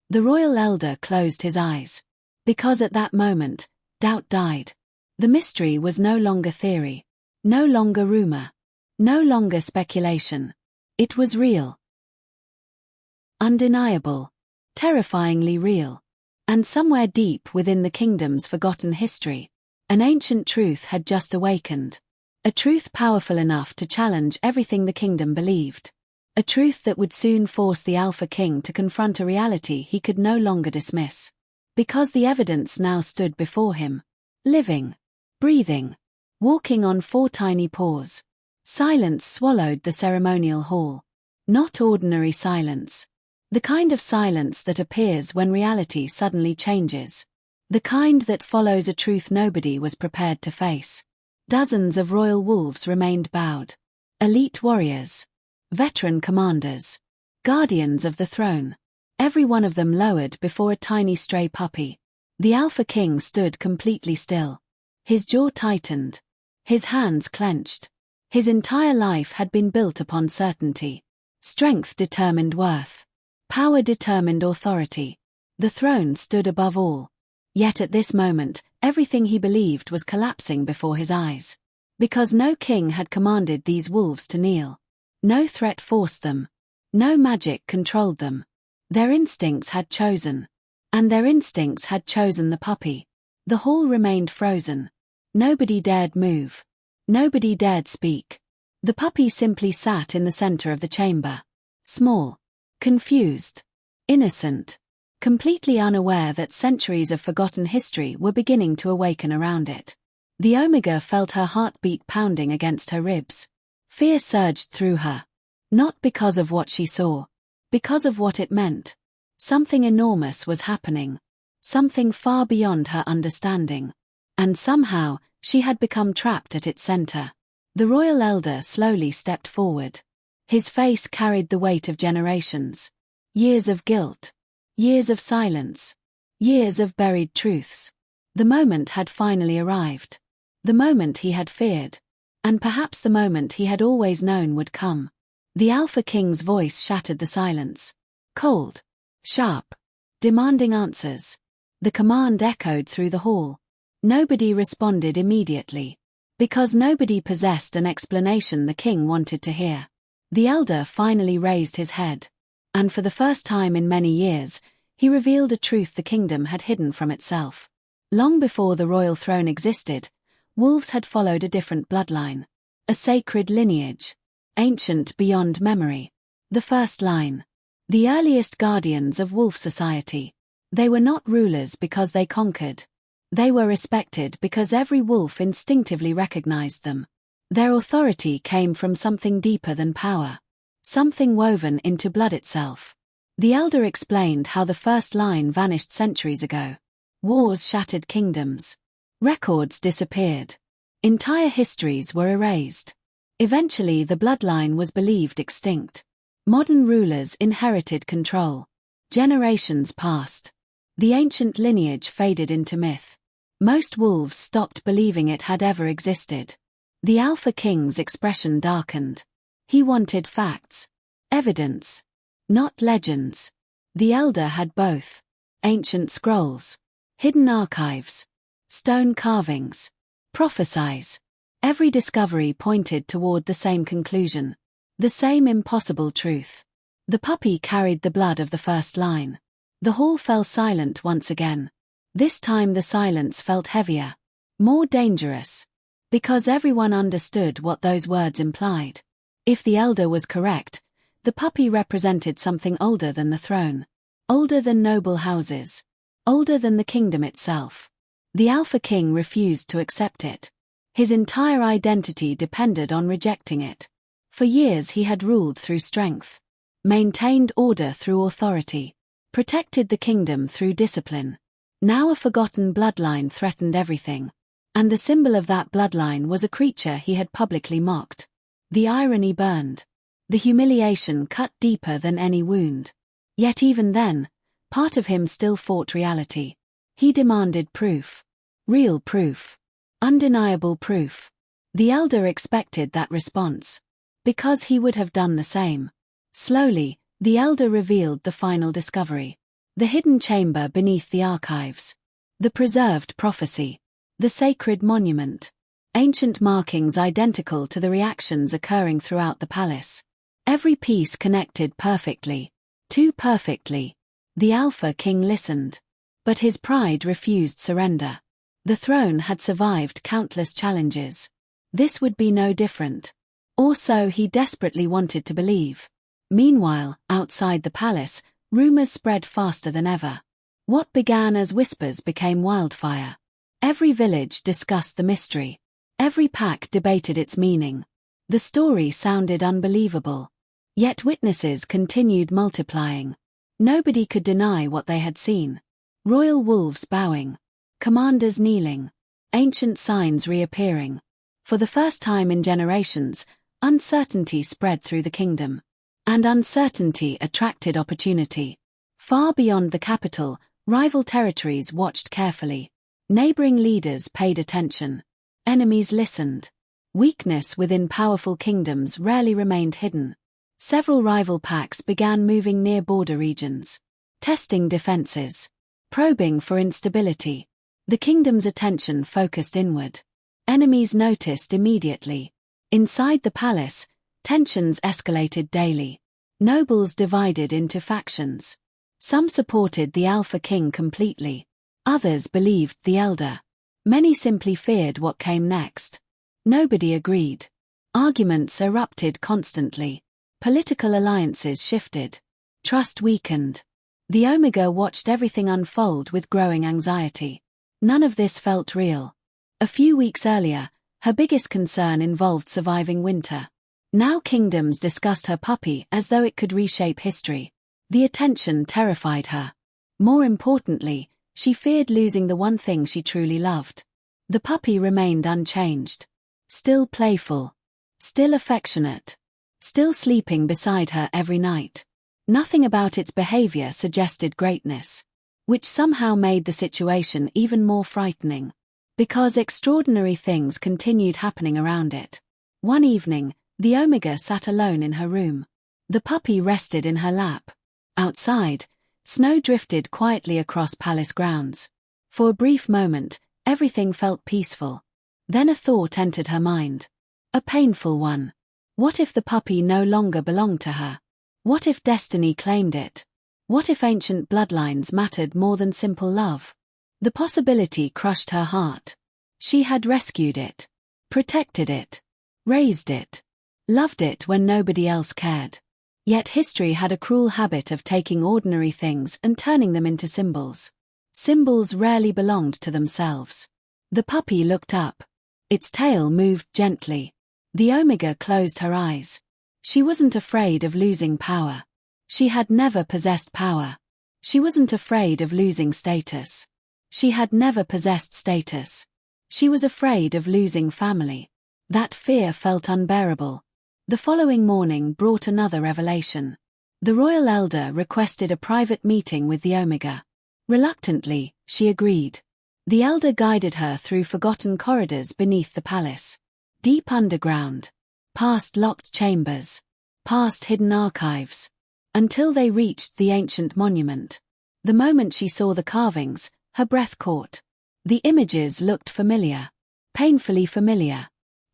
The royal elder closed his eyes. Because at that moment, doubt died. The mystery was no longer theory. No longer rumor. No longer speculation. It was real. Undeniable. Terrifyingly real. And somewhere deep within the kingdom's forgotten history, an ancient truth had just awakened. A truth powerful enough to challenge everything the kingdom believed. A truth that would soon force the Alpha King to confront a reality he could no longer dismiss. Because the evidence now stood before him. Living. Breathing. Walking on 4 tiny paws. Silence swallowed the ceremonial hall. Not ordinary silence. The kind of silence that appears when reality suddenly changes. The kind that follows a truth nobody was prepared to face. Dozens of royal wolves remained bowed. Elite warriors. Veteran commanders. Guardians of the throne. Every one of them lowered before a tiny stray puppy. The Alpha King stood completely still. His jaw tightened. His hands clenched. His entire life had been built upon certainty. Strength determined worth. Power determined authority. The throne stood above all. Yet at this moment, everything he believed was collapsing before his eyes. Because no king had commanded these wolves to kneel. No threat forced them. No magic controlled them. Their instincts had chosen. And their instincts had chosen the puppy. The hall remained frozen. Nobody dared move. Nobody dared speak. The puppy simply sat in the center of the chamber. Small. Confused. Innocent. Completely unaware that centuries of forgotten history were beginning to awaken around it. The Omega felt her heartbeat pounding against her ribs. Fear surged through her. Not because of what she saw. Because of what it meant. Something enormous was happening. Something far beyond her understanding. And somehow, she had become trapped at its center. The royal elder slowly stepped forward. His face carried the weight of generations. Years of guilt. Years of silence. Years of buried truths. The moment had finally arrived. The moment he had feared. And perhaps the moment he had always known would come. The Alpha King's voice shattered the silence. Cold. Sharp. Demanding answers. The command echoed through the hall. Nobody responded immediately. Because nobody possessed an explanation the king wanted to hear. The elder finally raised his head. And for the first time in many years, he revealed a truth the kingdom had hidden from itself. Long before the royal throne existed, wolves had followed a different bloodline. A sacred lineage. Ancient beyond memory. The first line. The earliest guardians of wolf society. They were not rulers because they conquered. They were respected because every wolf instinctively recognized them. Their authority came from something deeper than power. Something woven into blood itself. The elder explained how the first line vanished centuries ago. Wars shattered kingdoms. Records disappeared. Entire histories were erased. Eventually the bloodline was believed extinct. Modern rulers inherited control. Generations passed. The ancient lineage faded into myth. Most wolves stopped believing it had ever existed. The Alpha King's expression darkened. He wanted facts. Evidence. Not legends. The elder had both. Ancient scrolls. Hidden archives. Stone carvings. Prophecies. Every discovery pointed toward the same conclusion. The same impossible truth. The puppy carried the blood of the first line. The hall fell silent once again. This time the silence felt heavier. More dangerous. Because everyone understood what those words implied. If the elder was correct, the puppy represented something older than the throne. Older than noble houses. Older than the kingdom itself. The Alpha King refused to accept it. His entire identity depended on rejecting it. For years he had ruled through strength. Maintained order through authority. Protected the kingdom through discipline. Now a forgotten bloodline threatened everything. And the symbol of that bloodline was a creature he had publicly mocked. The irony burned. The humiliation cut deeper than any wound. Yet even then, part of him still fought reality. He demanded proof. Real proof. Undeniable proof. The elder expected that response. Because he would have done the same. Slowly, the elder revealed the final discovery. The hidden chamber beneath the archives. The preserved prophecy. The sacred monument. Ancient markings identical to the reactions occurring throughout the palace. Every piece connected perfectly. Too perfectly. The Alpha King listened. But his pride refused surrender. The throne had survived countless challenges. This would be no different. Or so he desperately wanted to believe. Meanwhile, outside the palace, rumors spread faster than ever. What began as whispers became wildfire. Every village discussed the mystery. Every pack debated its meaning. The story sounded unbelievable. Yet witnesses continued multiplying. Nobody could deny what they had seen. Royal wolves bowing. Commanders kneeling. Ancient signs reappearing. For the first time in generations, uncertainty spread through the kingdom. And uncertainty attracted opportunity. Far beyond the capital, Rival territories watched carefully. Neighboring leaders paid attention. Enemies listened. Weakness within powerful kingdoms rarely remained hidden. Several rival pacts began moving near border regions, testing defenses, probing for instability. The kingdom's attention focused inward. Enemies noticed immediately. Inside the palace, tensions escalated daily. Nobles divided into factions. Some supported the Alpha King completely. Others believed the Elder. Many simply feared what came next. Nobody agreed. Arguments erupted constantly. Political alliances shifted. Trust weakened. The Omega watched everything unfold with growing anxiety. None of this felt real. A few weeks earlier, her biggest concern involved surviving winter. Now kingdoms discussed her puppy as though it could reshape history. The attention terrified her. More importantly, she feared losing the one thing she truly loved. The puppy remained unchanged. Still playful. Still affectionate. Still sleeping beside her every night. Nothing about its behavior suggested greatness, which somehow made the situation even more frightening. Because extraordinary things continued happening around it. One evening, the Omega sat alone in her room. The puppy rested in her lap. Outside, snow drifted quietly across palace grounds. For a brief moment, everything felt peaceful. Then a thought entered her mind. A painful one. What if the puppy no longer belonged to her? What if destiny claimed it? What if ancient bloodlines mattered more than simple love? The possibility crushed her heart. She had rescued it, protected it, raised it, loved it when nobody else cared. Yet history had a cruel habit of taking ordinary things and turning them into symbols. Symbols rarely belonged to themselves. The puppy looked up. Its tail moved gently. The Omega closed her eyes. She wasn't afraid of losing power. She had never possessed power. She wasn't afraid of losing status. She had never possessed status. She was afraid of losing family. That fear felt unbearable. The following morning brought another revelation. The royal elder requested a private meeting with the Omega. Reluctantly, she agreed. The elder guided her through forgotten corridors beneath the palace. Deep underground. Past locked chambers. Past hidden archives. Until they reached the ancient monument. The moment she saw the carvings, her breath caught. The images looked familiar. Painfully familiar.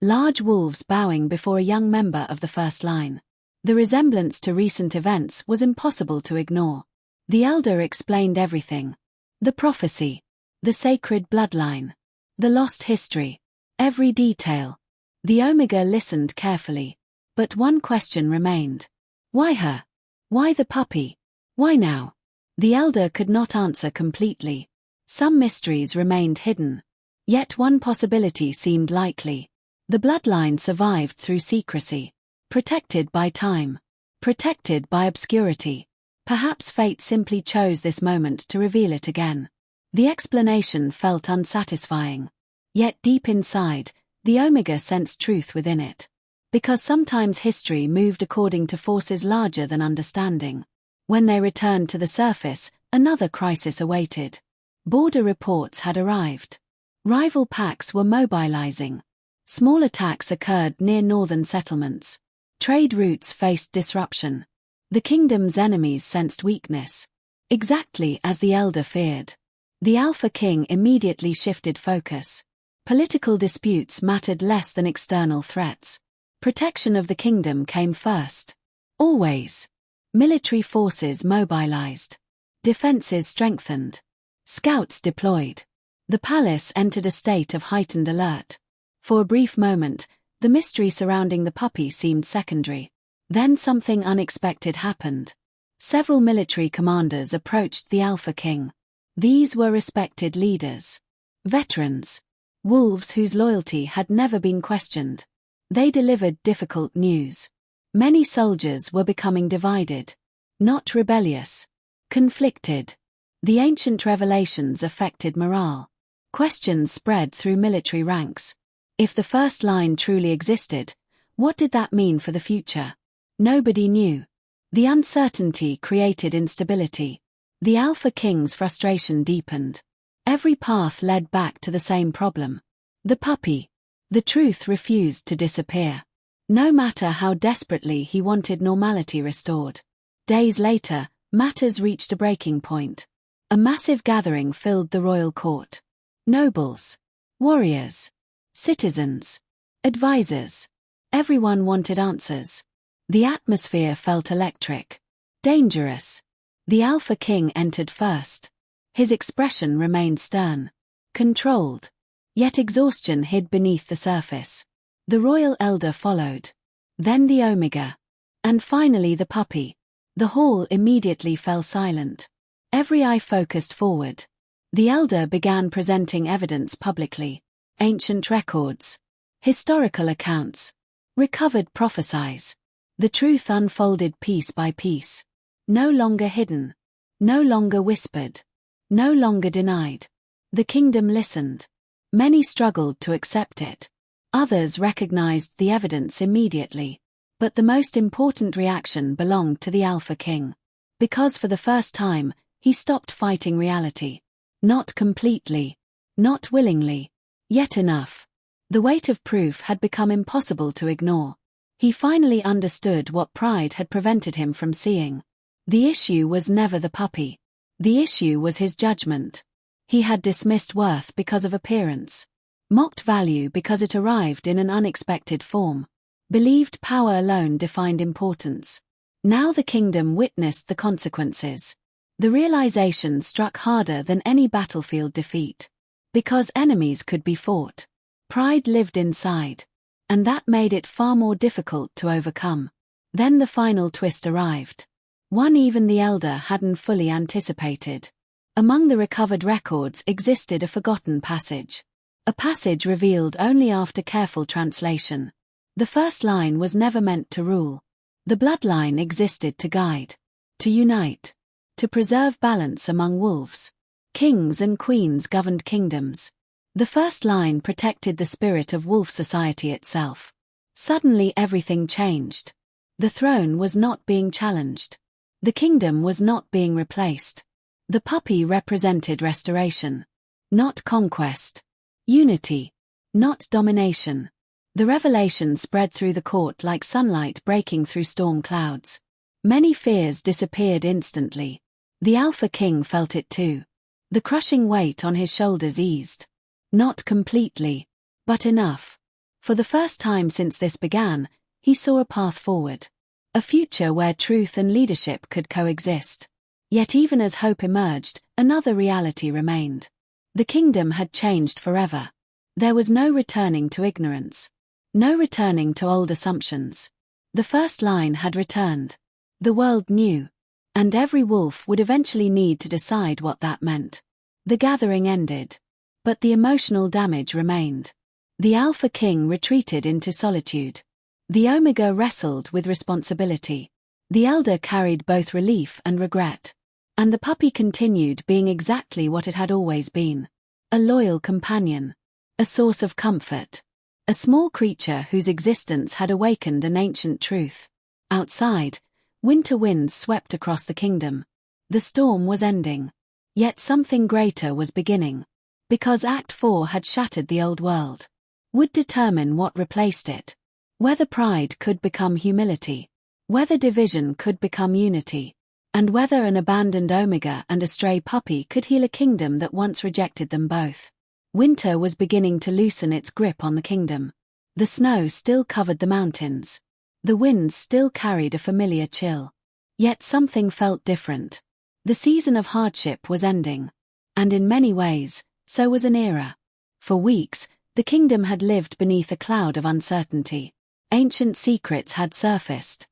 Large wolves bowing before a young member of the first line. The resemblance to recent events was impossible to ignore. The elder explained everything. The prophecy. The sacred bloodline. The lost history. Every detail. The Omega listened carefully. But one question remained. Why her? Why the puppy? Why now? The elder could not answer completely. Some mysteries remained hidden. Yet one possibility seemed likely. The bloodline survived through secrecy. Protected by time. Protected by obscurity. Perhaps fate simply chose this moment to reveal it again. The explanation felt unsatisfying. Yet deep inside, the Omega sensed truth within it. Because sometimes history moved according to forces larger than understanding. When they returned to the surface, another crisis awaited. Border reports had arrived. Rival pacts were mobilizing. Small attacks occurred near northern settlements. Trade routes faced disruption. The kingdom's enemies sensed weakness. Exactly as the elder feared. The Alpha King immediately shifted focus. Political disputes mattered less than external threats. Protection of the kingdom came first. Always. Military forces mobilized. Defenses strengthened. Scouts deployed. The palace entered a state of heightened alert. For a brief moment, the mystery surrounding the puppy seemed secondary. Then something unexpected happened. Several military commanders approached the Alpha King. These were respected leaders. Veterans. Wolves whose loyalty had never been questioned. They delivered difficult news. Many soldiers were becoming divided. Not rebellious. Conflicted. The ancient revelations affected morale. Questions spread through military ranks. If the first line truly existed, what did that mean for the future? Nobody knew. The uncertainty created instability. The Alpha King's frustration deepened. Every path led back to the same problem. The puppy. The truth refused to disappear. No matter how desperately he wanted normality restored. Days later, matters reached a breaking point. A massive gathering filled the royal court. Nobles, warriors, citizens, advisors. Everyone wanted answers. The atmosphere felt electric. Dangerous. The Alpha King entered first. His expression remained stern. Controlled. Yet exhaustion hid beneath the surface. The royal elder followed. Then the Omega. And finally the puppy. The hall immediately fell silent. Every eye focused forward. The elder began presenting evidence publicly. Ancient records. Historical accounts. Recovered prophecies. The truth unfolded piece by piece. No longer hidden. No longer whispered. No longer denied. The kingdom listened. Many struggled to accept it. Others recognized the evidence immediately. But the most important reaction belonged to the Alpha King. Because for the first time, he stopped fighting reality. Not completely. Not willingly. Yet enough. The weight of proof had become impossible to ignore. He finally understood what pride had prevented him from seeing. The issue was never the puppy. The issue was his judgment. He had dismissed worth because of appearance. Mocked value because it arrived in an unexpected form. Believed power alone defined importance. Now the kingdom witnessed the consequences. The realization struck harder than any battlefield defeat. Because enemies could be fought. Pride lived inside. And that made it far more difficult to overcome. Then the final twist arrived. One even the elder hadn't fully anticipated. Among the recovered records existed a forgotten passage. A passage revealed only after careful translation. The first line was never meant to rule. The bloodline existed to guide. To unite. To preserve balance among wolves. Kings and queens governed kingdoms. The first line protected the spirit of wolf society itself. Suddenly everything changed. The throne was not being challenged. The kingdom was not being replaced. The puppy represented restoration. Not conquest. Unity. Not domination. The revelation spread through the court like sunlight breaking through storm clouds. Many fears disappeared instantly. The Alpha King felt it too. The crushing weight on his shoulders eased. Not completely, but enough. For the first time since this began, he saw a path forward. A future where truth and leadership could coexist. Yet even as hope emerged, another reality remained. The kingdom had changed forever. There was no returning to ignorance. No returning to old assumptions. The first line had returned. The world knew. And every wolf would eventually need to decide what that meant. The gathering ended. But the emotional damage remained. The Alpha King retreated into solitude. The Omega wrestled with responsibility. The Elder carried both relief and regret. And the puppy continued being exactly what it had always been. A loyal companion. A source of comfort. A small creature whose existence had awakened an ancient truth. Outside, winter winds swept across the kingdom. The storm was ending. Yet something greater was beginning. Because Act 4 had shattered the old world. Would determine what replaced it. Whether pride could become humility. Whether division could become unity. And whether an abandoned Omega and a stray puppy could heal a kingdom that once rejected them both. Winter was beginning to loosen its grip on the kingdom. The snow still covered the mountains. The winds still carried a familiar chill. Yet something felt different. The season of hardship was ending. And in many ways, so was an era. For weeks, the kingdom had lived beneath a cloud of uncertainty. Ancient secrets had surfaced.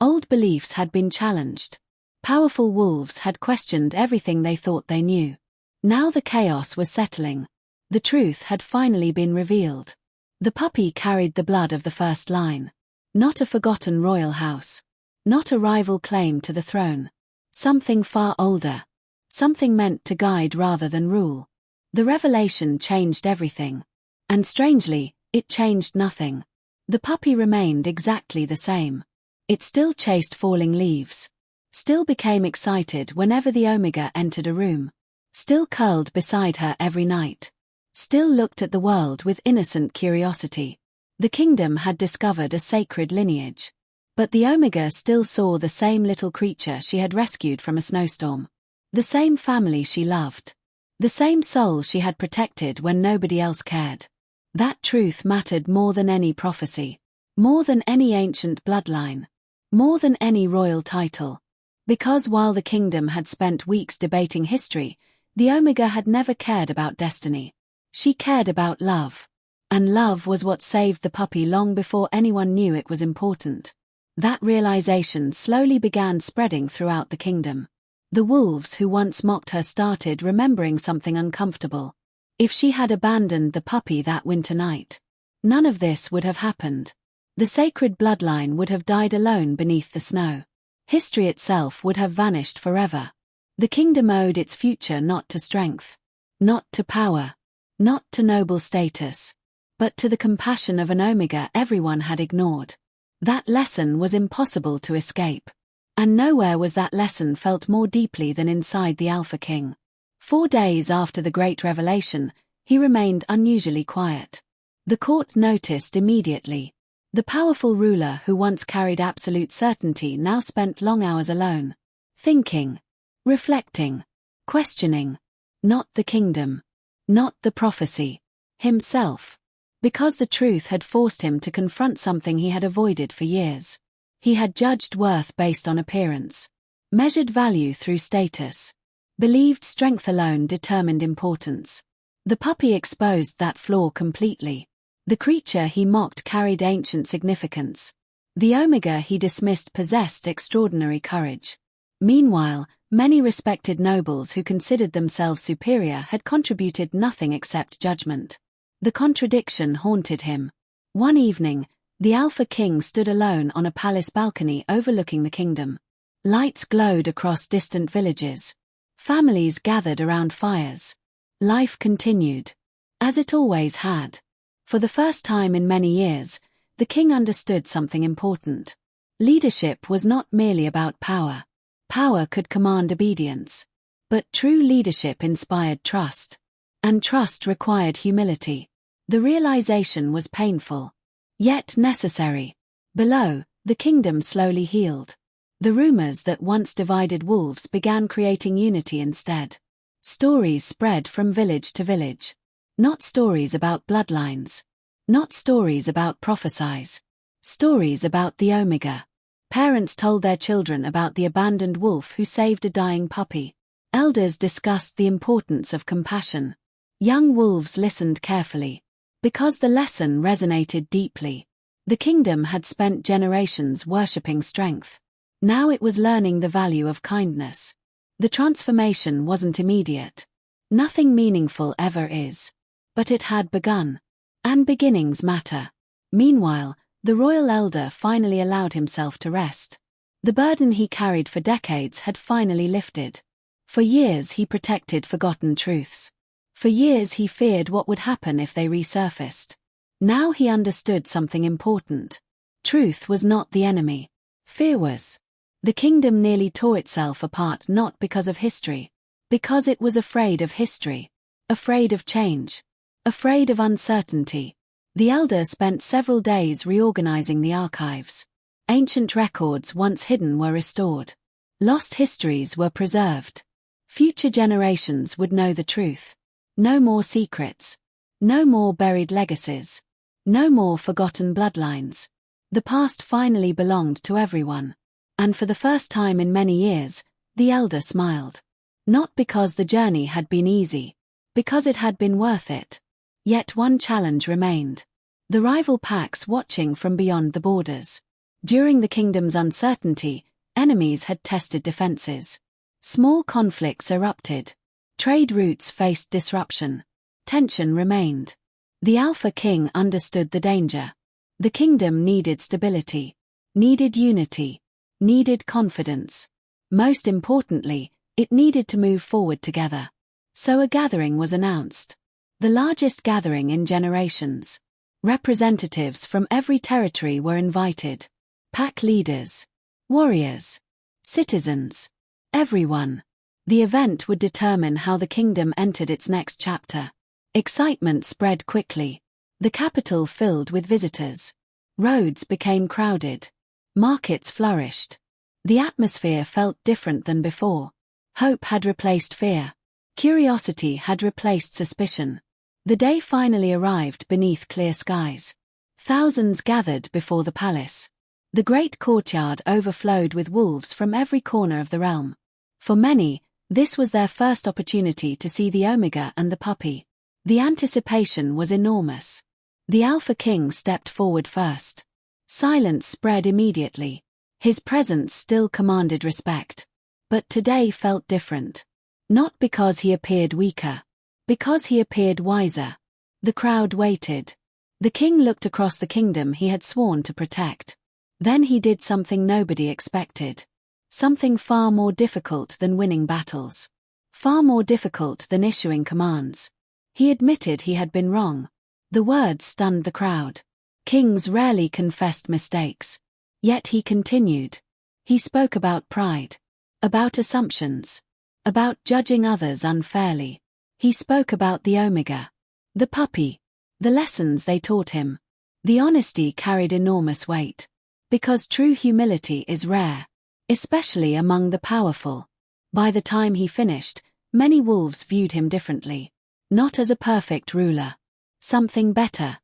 Old beliefs had been challenged. Powerful wolves had questioned everything they thought they knew. Now the chaos was settling. The truth had finally been revealed. The puppy carried the blood of the first line. Not a forgotten royal house. Not a rival claim to the throne. Something far older. Something meant to guide rather than rule. The revelation changed everything. And strangely, it changed nothing. The puppy remained exactly the same. It still chased falling leaves. still became excited whenever the Omega entered a room, still curled beside her every night, still looked at the world with innocent curiosity. The kingdom had discovered a sacred lineage. But the Omega still saw the same little creature she had rescued from a snowstorm. The same family she loved. The same soul she had protected when nobody else cared. That truth mattered more than any prophecy. More than any ancient bloodline. More than any royal title. Because while the kingdom had spent weeks debating history, the Omega had never cared about destiny. She cared about love. And love was what saved the puppy long before anyone knew it was important. That realization slowly began spreading throughout the kingdom. The wolves who once mocked her started remembering something uncomfortable. If she had abandoned the puppy that winter night, none of this would have happened. The sacred bloodline would have died alone beneath the snow. History itself would have vanished forever. The kingdom owed its future not to strength, not to power, not to noble status, but to the compassion of an Omega everyone had ignored. That lesson was impossible to escape. And nowhere was that lesson felt more deeply than inside the Alpha King. 4 days after the great revelation, he remained unusually quiet. The court noticed immediately. The powerful ruler who once carried absolute certainty now spent long hours alone. Thinking. Reflecting. Questioning. Not the kingdom. Not the prophecy. Himself. Because the truth had forced him to confront something he had avoided for years. He had judged worth based on appearance, measured value through status, believed strength alone determined importance. The puppy exposed that flaw completely. The creature he mocked carried ancient significance. The Omega he dismissed possessed extraordinary courage. Meanwhile, many respected nobles who considered themselves superior had contributed nothing except judgment. The contradiction haunted him. One evening, the Alpha King stood alone on a palace balcony overlooking the kingdom. Lights glowed across distant villages. Families gathered around fires. Life continued. As it always had. For the first time in many years, the king understood something important. Leadership was not merely about power. Power could command obedience. But true leadership inspired trust. And trust required humility. The realization was painful. Yet necessary. Below, the kingdom slowly healed. The rumors that once divided wolves began creating unity instead. Stories spread from village to village. Not stories about bloodlines. Not stories about prophecies. Stories about the Omega. Parents told their children about the abandoned wolf who saved a dying puppy. Elders discussed the importance of compassion. Young wolves listened carefully. Because the lesson resonated deeply. The kingdom had spent generations worshipping strength. Now it was learning the value of kindness. The transformation wasn't immediate. Nothing meaningful ever is. But it had begun. And beginnings matter. Meanwhile, the royal elder finally allowed himself to rest. The burden he carried for decades had finally lifted. For years he protected forgotten truths. For years he feared what would happen if they resurfaced. Now he understood something important. Truth was not the enemy. Fear was. The kingdom nearly tore itself apart not because of history. Because it was afraid of history. Afraid of change. Afraid of uncertainty. The elder spent several days reorganizing the archives. Ancient records once hidden were restored. Lost histories were preserved. Future generations would know the truth. No more secrets. No more buried legacies. No more forgotten bloodlines. The past finally belonged to everyone. And for the first time in many years, the elder smiled. Not because the journey had been easy. Because it had been worth it. Yet one challenge remained. The rival packs watching from beyond the borders. During the kingdom's uncertainty, enemies had tested defenses. Small conflicts erupted. Trade routes faced disruption. Tension remained. The Alpha King understood the danger. The kingdom needed stability. Needed unity. Needed confidence. Most importantly, it needed to move forward together. So a gathering was announced. The largest gathering in generations. Representatives from every territory were invited. Pack leaders. Warriors. citizens, everyone. The event would determine how the kingdom entered its next chapter. Excitement spread quickly. The capital filled with visitors. Roads became crowded. Markets flourished. The atmosphere felt different than before. Hope had replaced fear. Curiosity had replaced suspicion. The day finally arrived beneath clear skies. Thousands gathered before the palace. The great courtyard overflowed with wolves from every corner of the realm. For many, this was their first opportunity to see the Omega and the puppy. The anticipation was enormous. The Alpha King stepped forward first. Silence spread immediately. His presence still commanded respect. But today felt different. Not because he appeared weaker. Because he appeared wiser. The crowd waited. The king looked across the kingdom he had sworn to protect. Then he did something nobody expected. Something far more difficult than winning battles. Far more difficult than issuing commands. He admitted he had been wrong. The words stunned the crowd. Kings rarely confessed mistakes. Yet he continued. He spoke about pride. About assumptions. About judging others unfairly. He spoke about the Omega. The puppy. The lessons they taught him. The honesty carried enormous weight. Because true humility is rare. Especially among the powerful. By the time he finished, many wolves viewed him differently. Not as a perfect ruler. Something better.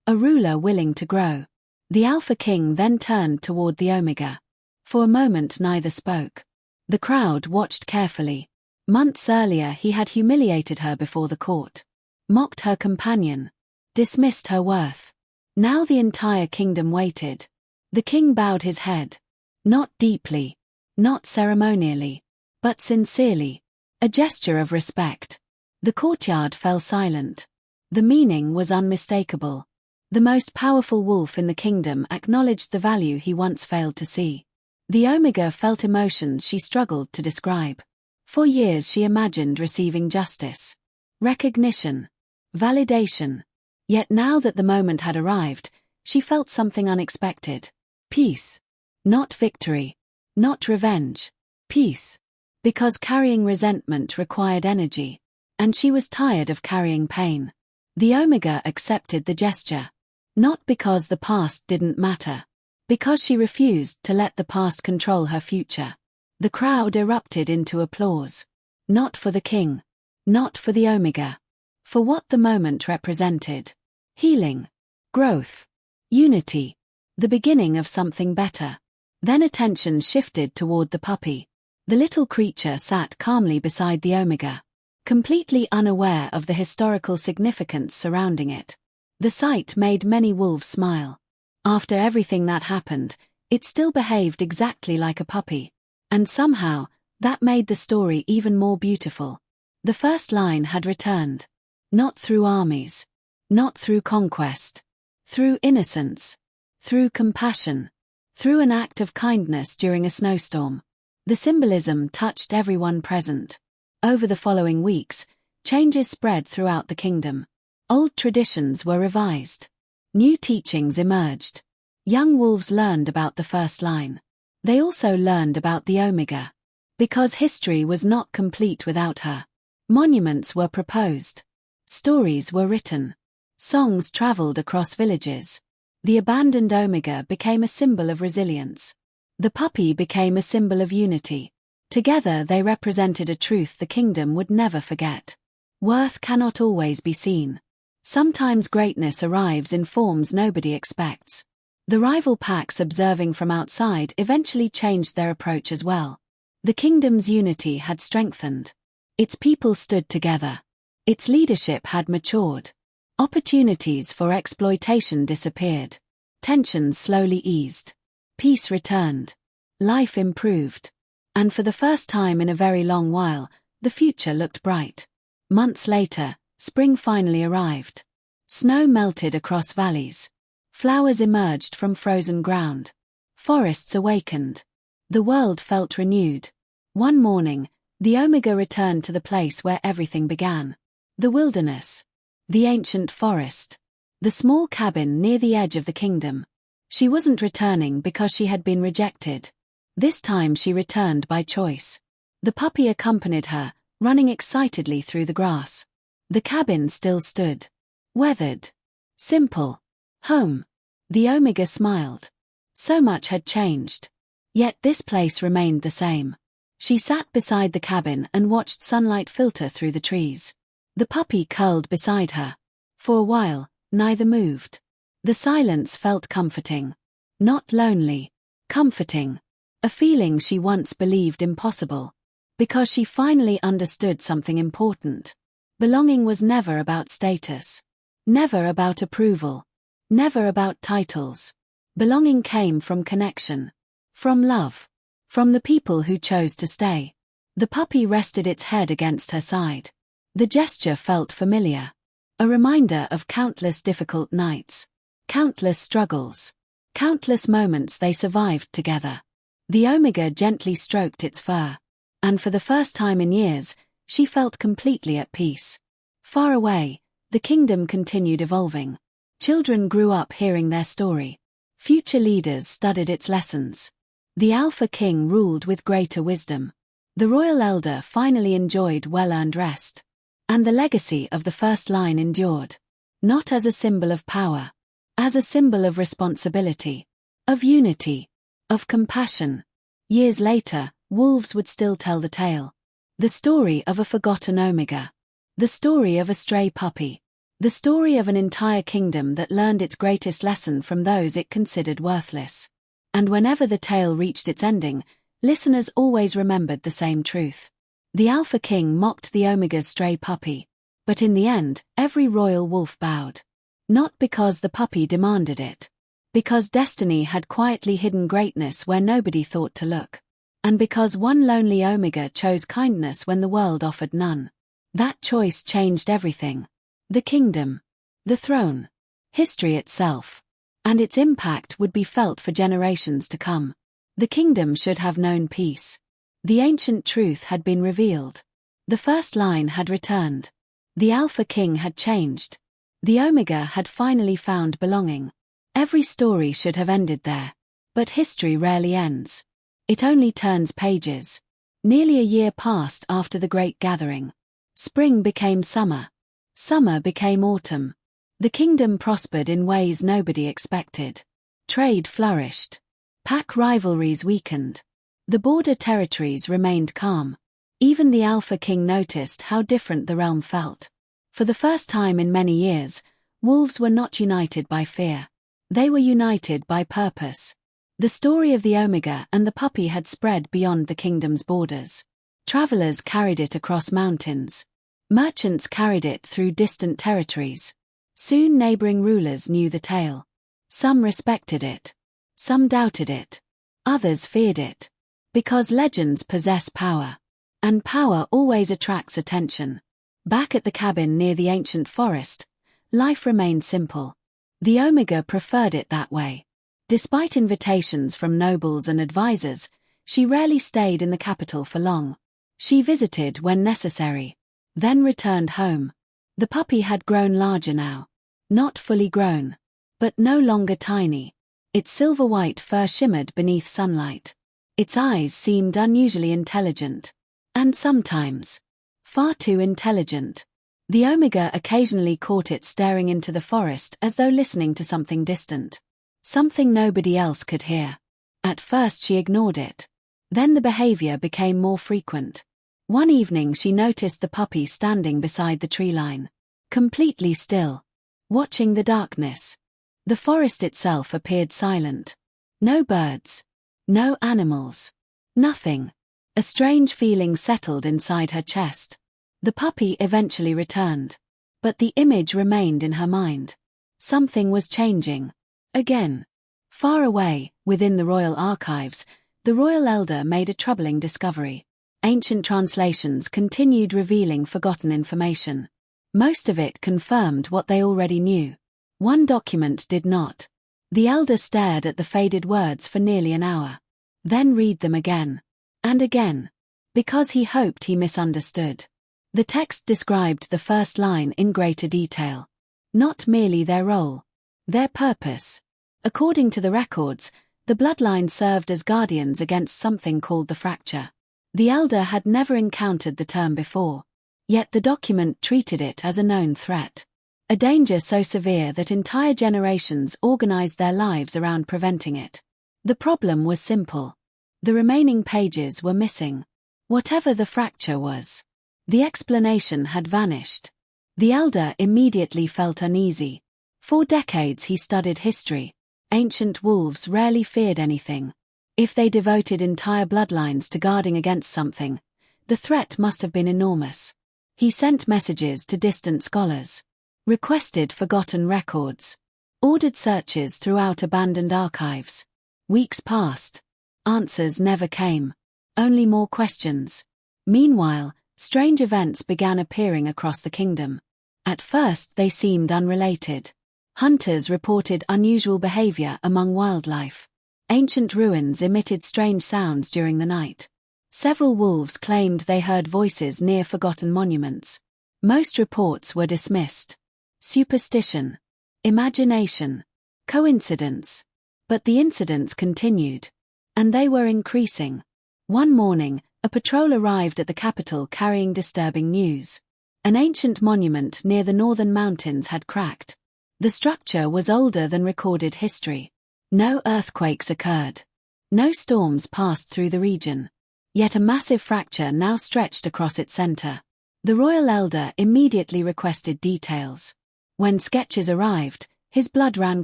A ruler willing to grow. The Alpha King then turned toward the Omega. For a moment neither spoke. The crowd watched carefully. Months earlier he had humiliated her before the court. Mocked her companion. Dismissed her worth. Now the entire kingdom waited. The king bowed his head. Not deeply. Not ceremonially. But sincerely. A gesture of respect. The courtyard fell silent. The meaning was unmistakable. The most powerful wolf in the kingdom acknowledged the value he once failed to see. The Omega felt emotions she struggled to describe. For years she imagined receiving justice. Recognition. Validation. Yet now that the moment had arrived, she felt something unexpected. Peace. Not victory. Not revenge. Peace. Because carrying resentment required energy. And she was tired of carrying pain. The Omega accepted the gesture. Not because the past didn't matter. Because she refused to let the past control her future. The crowd erupted into applause. Not for the king. Not for the Omega. For what the moment represented. Healing. Growth. Unity. The beginning of something better. Then attention shifted toward the puppy. The little creature sat calmly beside the Omega. Completely unaware of the historical significance surrounding it. The sight made many wolves smile. After everything that happened, it still behaved exactly like a puppy. And somehow, that made the story even more beautiful. The first line had returned. Not through armies. Not through conquest. Through innocence. Through compassion. Through an act of kindness during a snowstorm. The symbolism touched everyone present. Over the following weeks, changes spread throughout the kingdom. Old traditions were revised. New teachings emerged. Young wolves learned about the first line. They also learned about the Omega. Because history was not complete without her. Monuments were proposed. Stories were written. Songs traveled across villages. The abandoned Omega became a symbol of resilience. The puppy became a symbol of unity. Together they represented a truth the kingdom would never forget. Worth cannot always be seen. Sometimes greatness arrives in forms nobody expects. The rival packs observing from outside eventually changed their approach as well. The kingdom's unity had strengthened. Its people stood together. Its leadership had matured. Opportunities for exploitation disappeared. Tensions slowly eased. Peace returned. Life improved. And for the first time in a very long while, the future looked bright. Months later, spring finally arrived. Snow melted across valleys. Flowers emerged from frozen ground. Forests awakened. The world felt renewed. One morning, the Omega returned to the place where everything began. The wilderness. The ancient forest. The small cabin near the edge of the kingdom. She wasn't returning because she had been rejected. This time she returned by choice. The puppy accompanied her, running excitedly through the grass. The cabin still stood. Weathered. Simple. Home. The Omega smiled. So much had changed. Yet this place remained the same. She sat beside the cabin and watched sunlight filter through the trees. The puppy curled beside her. For a while, neither moved. The silence felt comforting. Not lonely. Comforting. A feeling she once believed impossible. Because she finally understood something important. Belonging was never about status. Never about approval. Never about titles. Belonging came from connection. From love. From the people who chose to stay. The puppy rested its head against her side. The gesture felt familiar. A reminder of countless difficult nights. Countless struggles. Countless moments they survived together. The Omega gently stroked its fur. And for the first time in years, she felt completely at peace. Far away, the kingdom continued evolving. Children grew up hearing their story. Future leaders studied its lessons. The Alpha King ruled with greater wisdom. The Royal Elder finally enjoyed well-earned rest. And the legacy of the first line endured. Not as a symbol of power. As a symbol of responsibility. Of unity. Of compassion. Years later, wolves would still tell the tale. The story of a forgotten Omega. The story of a stray puppy. The story of an entire kingdom that learned its greatest lesson from those it considered worthless. And whenever the tale reached its ending, listeners always remembered the same truth. The Alpha King mocked the Omega's stray puppy. But in the end, every royal wolf bowed. Not because the puppy demanded it. Because destiny had quietly hidden greatness where nobody thought to look. And because one lonely Omega chose kindness when the world offered none. That choice changed everything. The kingdom. The throne. History itself. And its impact would be felt for generations to come. The kingdom should have known peace. The ancient truth had been revealed. The first line had returned. The Alpha King had changed. The Omega had finally found belonging. Every story should have ended there. But history rarely ends. It only turns pages. Nearly a year passed after the Great Gathering. Spring became summer. Summer became autumn. The kingdom prospered in ways nobody expected. Trade flourished. Pack rivalries weakened. The border territories remained calm. Even the Alpha King noticed how different the realm felt. For the first time in many years, wolves were not united by fear. They were united by purpose. The story of the Omega and the puppy had spread beyond the kingdom's borders. Travelers carried it across mountains. Merchants carried it through distant territories. Soon neighboring rulers knew the tale. Some respected it. Some doubted it. Others feared it. Because legends possess power. And power always attracts attention. Back at the cabin near the ancient forest, life remained simple. The Omega preferred it that way. Despite invitations from nobles and advisors, she rarely stayed in the capital for long. She visited when necessary. Then returned home. The puppy had grown larger now. Not fully grown. But no longer tiny. Its silver-white fur shimmered beneath sunlight. Its eyes seemed unusually intelligent. And sometimes, far too intelligent. The Omega occasionally caught it staring into the forest as though listening to something distant. Something nobody else could hear. At first she ignored it. Then the behavior became more frequent. One evening she noticed the puppy standing beside the tree line. Completely still. Watching the darkness. The forest itself appeared silent. No birds. No animals. Nothing. A strange feeling settled inside her chest. The puppy eventually returned. But the image remained in her mind. Something was changing. Again. Far away, within the royal archives, the royal elder made a troubling discovery. Ancient translations continued revealing forgotten information. Most of it confirmed what they already knew. One document did not. The elder stared at the faded words for nearly an hour. Then read them again. And again. Because he hoped he misunderstood. The text described the first line in greater detail. Not merely their role. Their purpose. According to the records, The Bloodline served as guardians against something called the fracture. The Elder had never encountered the term before, yet the document treated it as a known threat. A danger so severe that entire generations organized their lives around preventing it. The problem was simple. The remaining pages were missing. Whatever the fracture was, the explanation had vanished. The Elder immediately felt uneasy. For decades he studied history. Ancient wolves rarely feared anything. If they devoted entire bloodlines to guarding against something, the threat must have been enormous. He sent messages to distant scholars, requested forgotten records, ordered searches throughout abandoned archives. Weeks passed. Answers never came. Only more questions. Meanwhile, strange events began appearing across the kingdom. At first they seemed unrelated. Hunters reported unusual behavior among wildlife. Ancient ruins emitted strange sounds during the night. Several wolves claimed they heard voices near forgotten monuments. Most reports were dismissed. Superstition, imagination, coincidence. But the incidents continued. And they were increasing. One morning, a patrol arrived at the capital carrying disturbing news. An ancient monument near the northern mountains had cracked. The structure was older than recorded history. No earthquakes occurred. No storms passed through the region. Yet a massive fracture now stretched across its center. The royal elder immediately requested details. When sketches arrived, his blood ran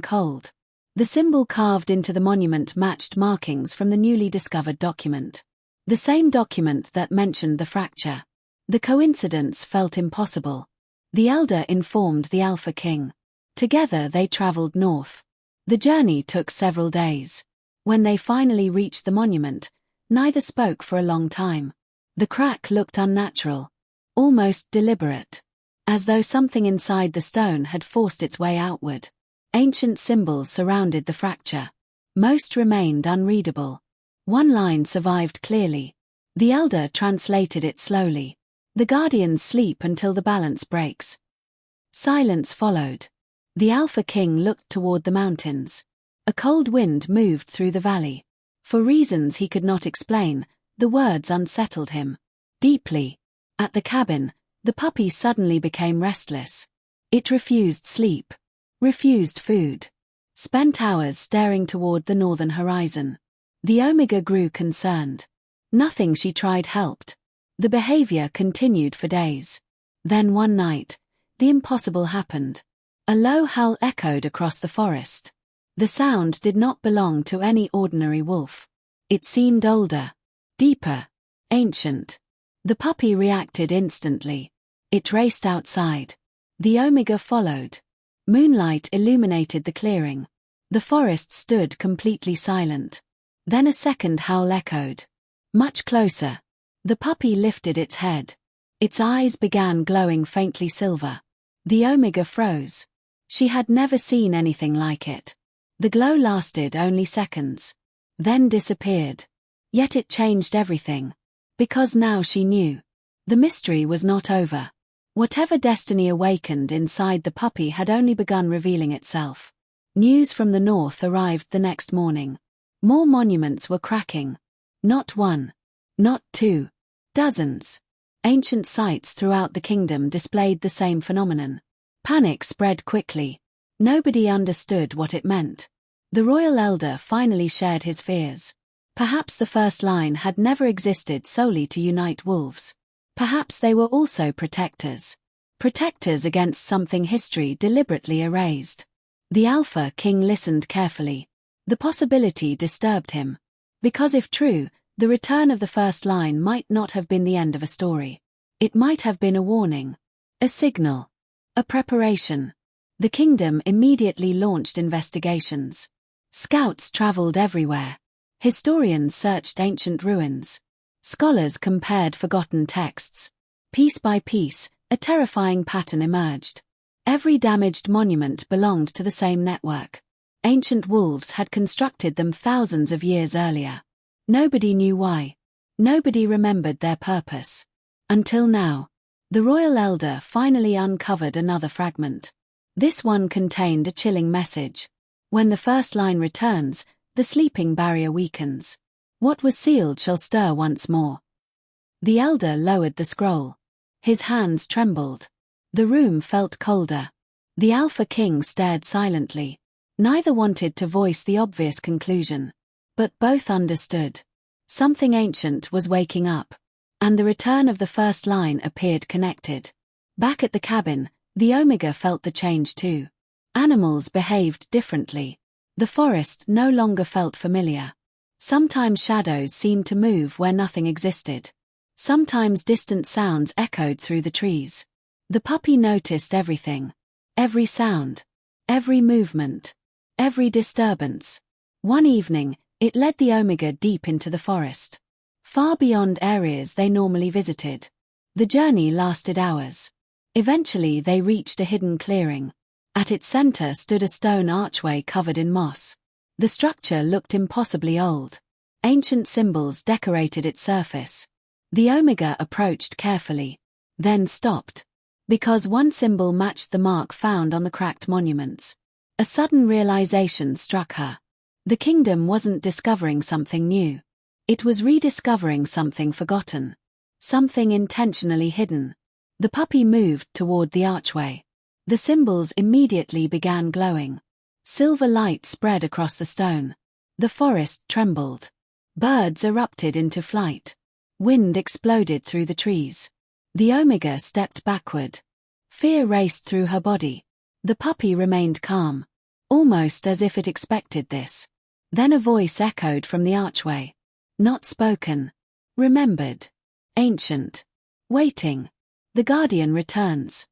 cold. The symbol carved into the monument matched markings from the newly discovered document. The same document that mentioned the fracture. The coincidence felt impossible. The elder informed the Alpha King. Together they traveled north. The journey took several days. When they finally reached the monument, neither spoke for a long time. The crack looked unnatural, almost deliberate, as though something inside the stone had forced its way outward. Ancient symbols surrounded the fracture. Most remained unreadable. One line survived clearly. The elder translated it slowly. The guardians sleep until the balance breaks. Silence followed. The Alpha King looked toward the mountains. A cold wind moved through the valley. For reasons he could not explain, the words unsettled him deeply. At the cabin, the puppy suddenly became restless. It refused sleep, refused food, spent hours staring toward the northern horizon. The Omega grew concerned. Nothing she tried helped. The behavior continued for days. Then one night, the impossible happened. A low howl echoed across the forest. The sound did not belong to any ordinary wolf. It seemed older, deeper, ancient. The puppy reacted instantly. It raced outside. The Omega followed. Moonlight illuminated the clearing. The forest stood completely silent. Then a second howl echoed. Much closer. The puppy lifted its head. Its eyes began glowing faintly silver. The Omega froze. She had never seen anything like it. The glow lasted only seconds, then disappeared. Yet it changed everything. Because now she knew. The mystery was not over. Whatever destiny awakened inside the puppy had only begun revealing itself. News from the north arrived the next morning. More monuments were cracking. Not one. Not two. Dozens. Ancient sites throughout the kingdom displayed the same phenomenon. Panic spread quickly. Nobody understood what it meant. The royal elder finally shared his fears. Perhaps the first line had never existed solely to unite wolves. Perhaps they were also protectors. Protectors against something history deliberately erased. The Alpha King listened carefully. The possibility disturbed him. Because if true, the return of the first line might not have been the end of a story. It might have been a warning. A signal. A preparation. The kingdom immediately launched investigations. Scouts traveled everywhere. Historians searched ancient ruins. Scholars compared forgotten texts. Piece by piece, a terrifying pattern emerged. Every damaged monument belonged to the same network. Ancient wolves had constructed them thousands of years earlier. Nobody knew why. Nobody remembered their purpose. Until now. The royal elder finally uncovered another fragment. This one contained a chilling message. When the first line returns, The sleeping barrier weakens. What was sealed shall stir once more. The elder lowered the scroll. His hands trembled. The room felt colder. The Alpha King stared silently. Neither wanted to voice the obvious conclusion. But both understood. Something ancient was waking up. And the return of the first line appeared connected. Back at the cabin, the Omega felt the change too. Animals behaved differently. The forest no longer felt familiar. Sometimes shadows seemed to move where nothing existed. Sometimes distant sounds echoed through the trees. The puppy noticed everything. Every sound. Every movement. Every disturbance. One evening, it led the Omega deep into the forest. Far beyond areas they normally visited. The journey lasted hours. Eventually they reached a hidden clearing. At its center stood a stone archway covered in moss. The structure looked impossibly old. Ancient symbols decorated its surface. The Omega approached carefully, then stopped. Because one symbol matched the mark found on the cracked monuments. A sudden realization struck her. The kingdom wasn't discovering something new. It was rediscovering something forgotten. Something intentionally hidden. The puppy moved toward the archway. The symbols immediately began glowing. Silver light spread across the stone. The forest trembled. Birds erupted into flight. Wind exploded through the trees. The Omega stepped backward. Fear raced through her body. The puppy remained calm, almost as if it expected this. Then a voice echoed from the archway. Not spoken. Remembered. Ancient. Waiting. The Guardian returns.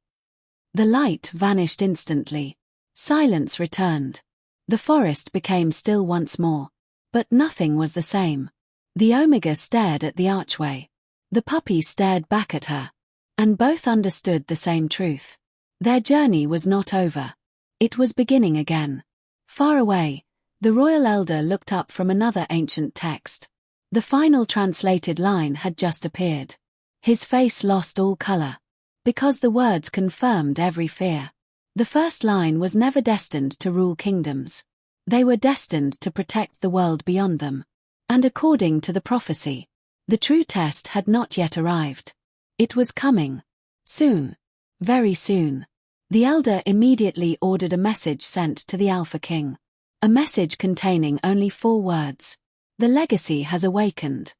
The light vanished instantly. Silence returned. The forest became still once more. But nothing was the same. The Omega stared at the archway. The puppy stared back at her. And both understood the same truth. Their journey was not over. It was beginning again. Far away, the royal elder looked up from another ancient text. The final translated line had just appeared. His face lost all color. Because the words confirmed every fear. The first line was never destined to rule kingdoms. They were destined to protect the world beyond them. And according to the prophecy, the true test had not yet arrived. It was coming. Soon. Very soon. The elder immediately ordered a message sent to the Alpha King. A message containing only 4 words. The legacy has awakened.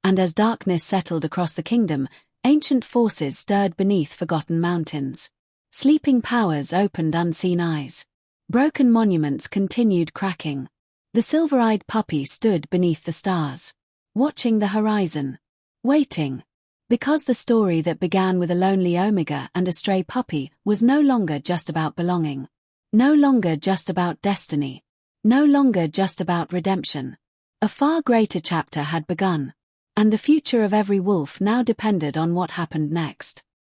And as darkness settled across the kingdom, ancient forces stirred beneath forgotten mountains. Sleeping powers opened unseen eyes. Broken monuments continued cracking. The silver-eyed puppy stood beneath the stars, watching the horizon, waiting. Because the story that began with a lonely Omega and a stray puppy was no longer just about belonging. No longer just about destiny. No longer just about redemption. A far greater chapter had begun. And the future of every wolf now depended on what happened next.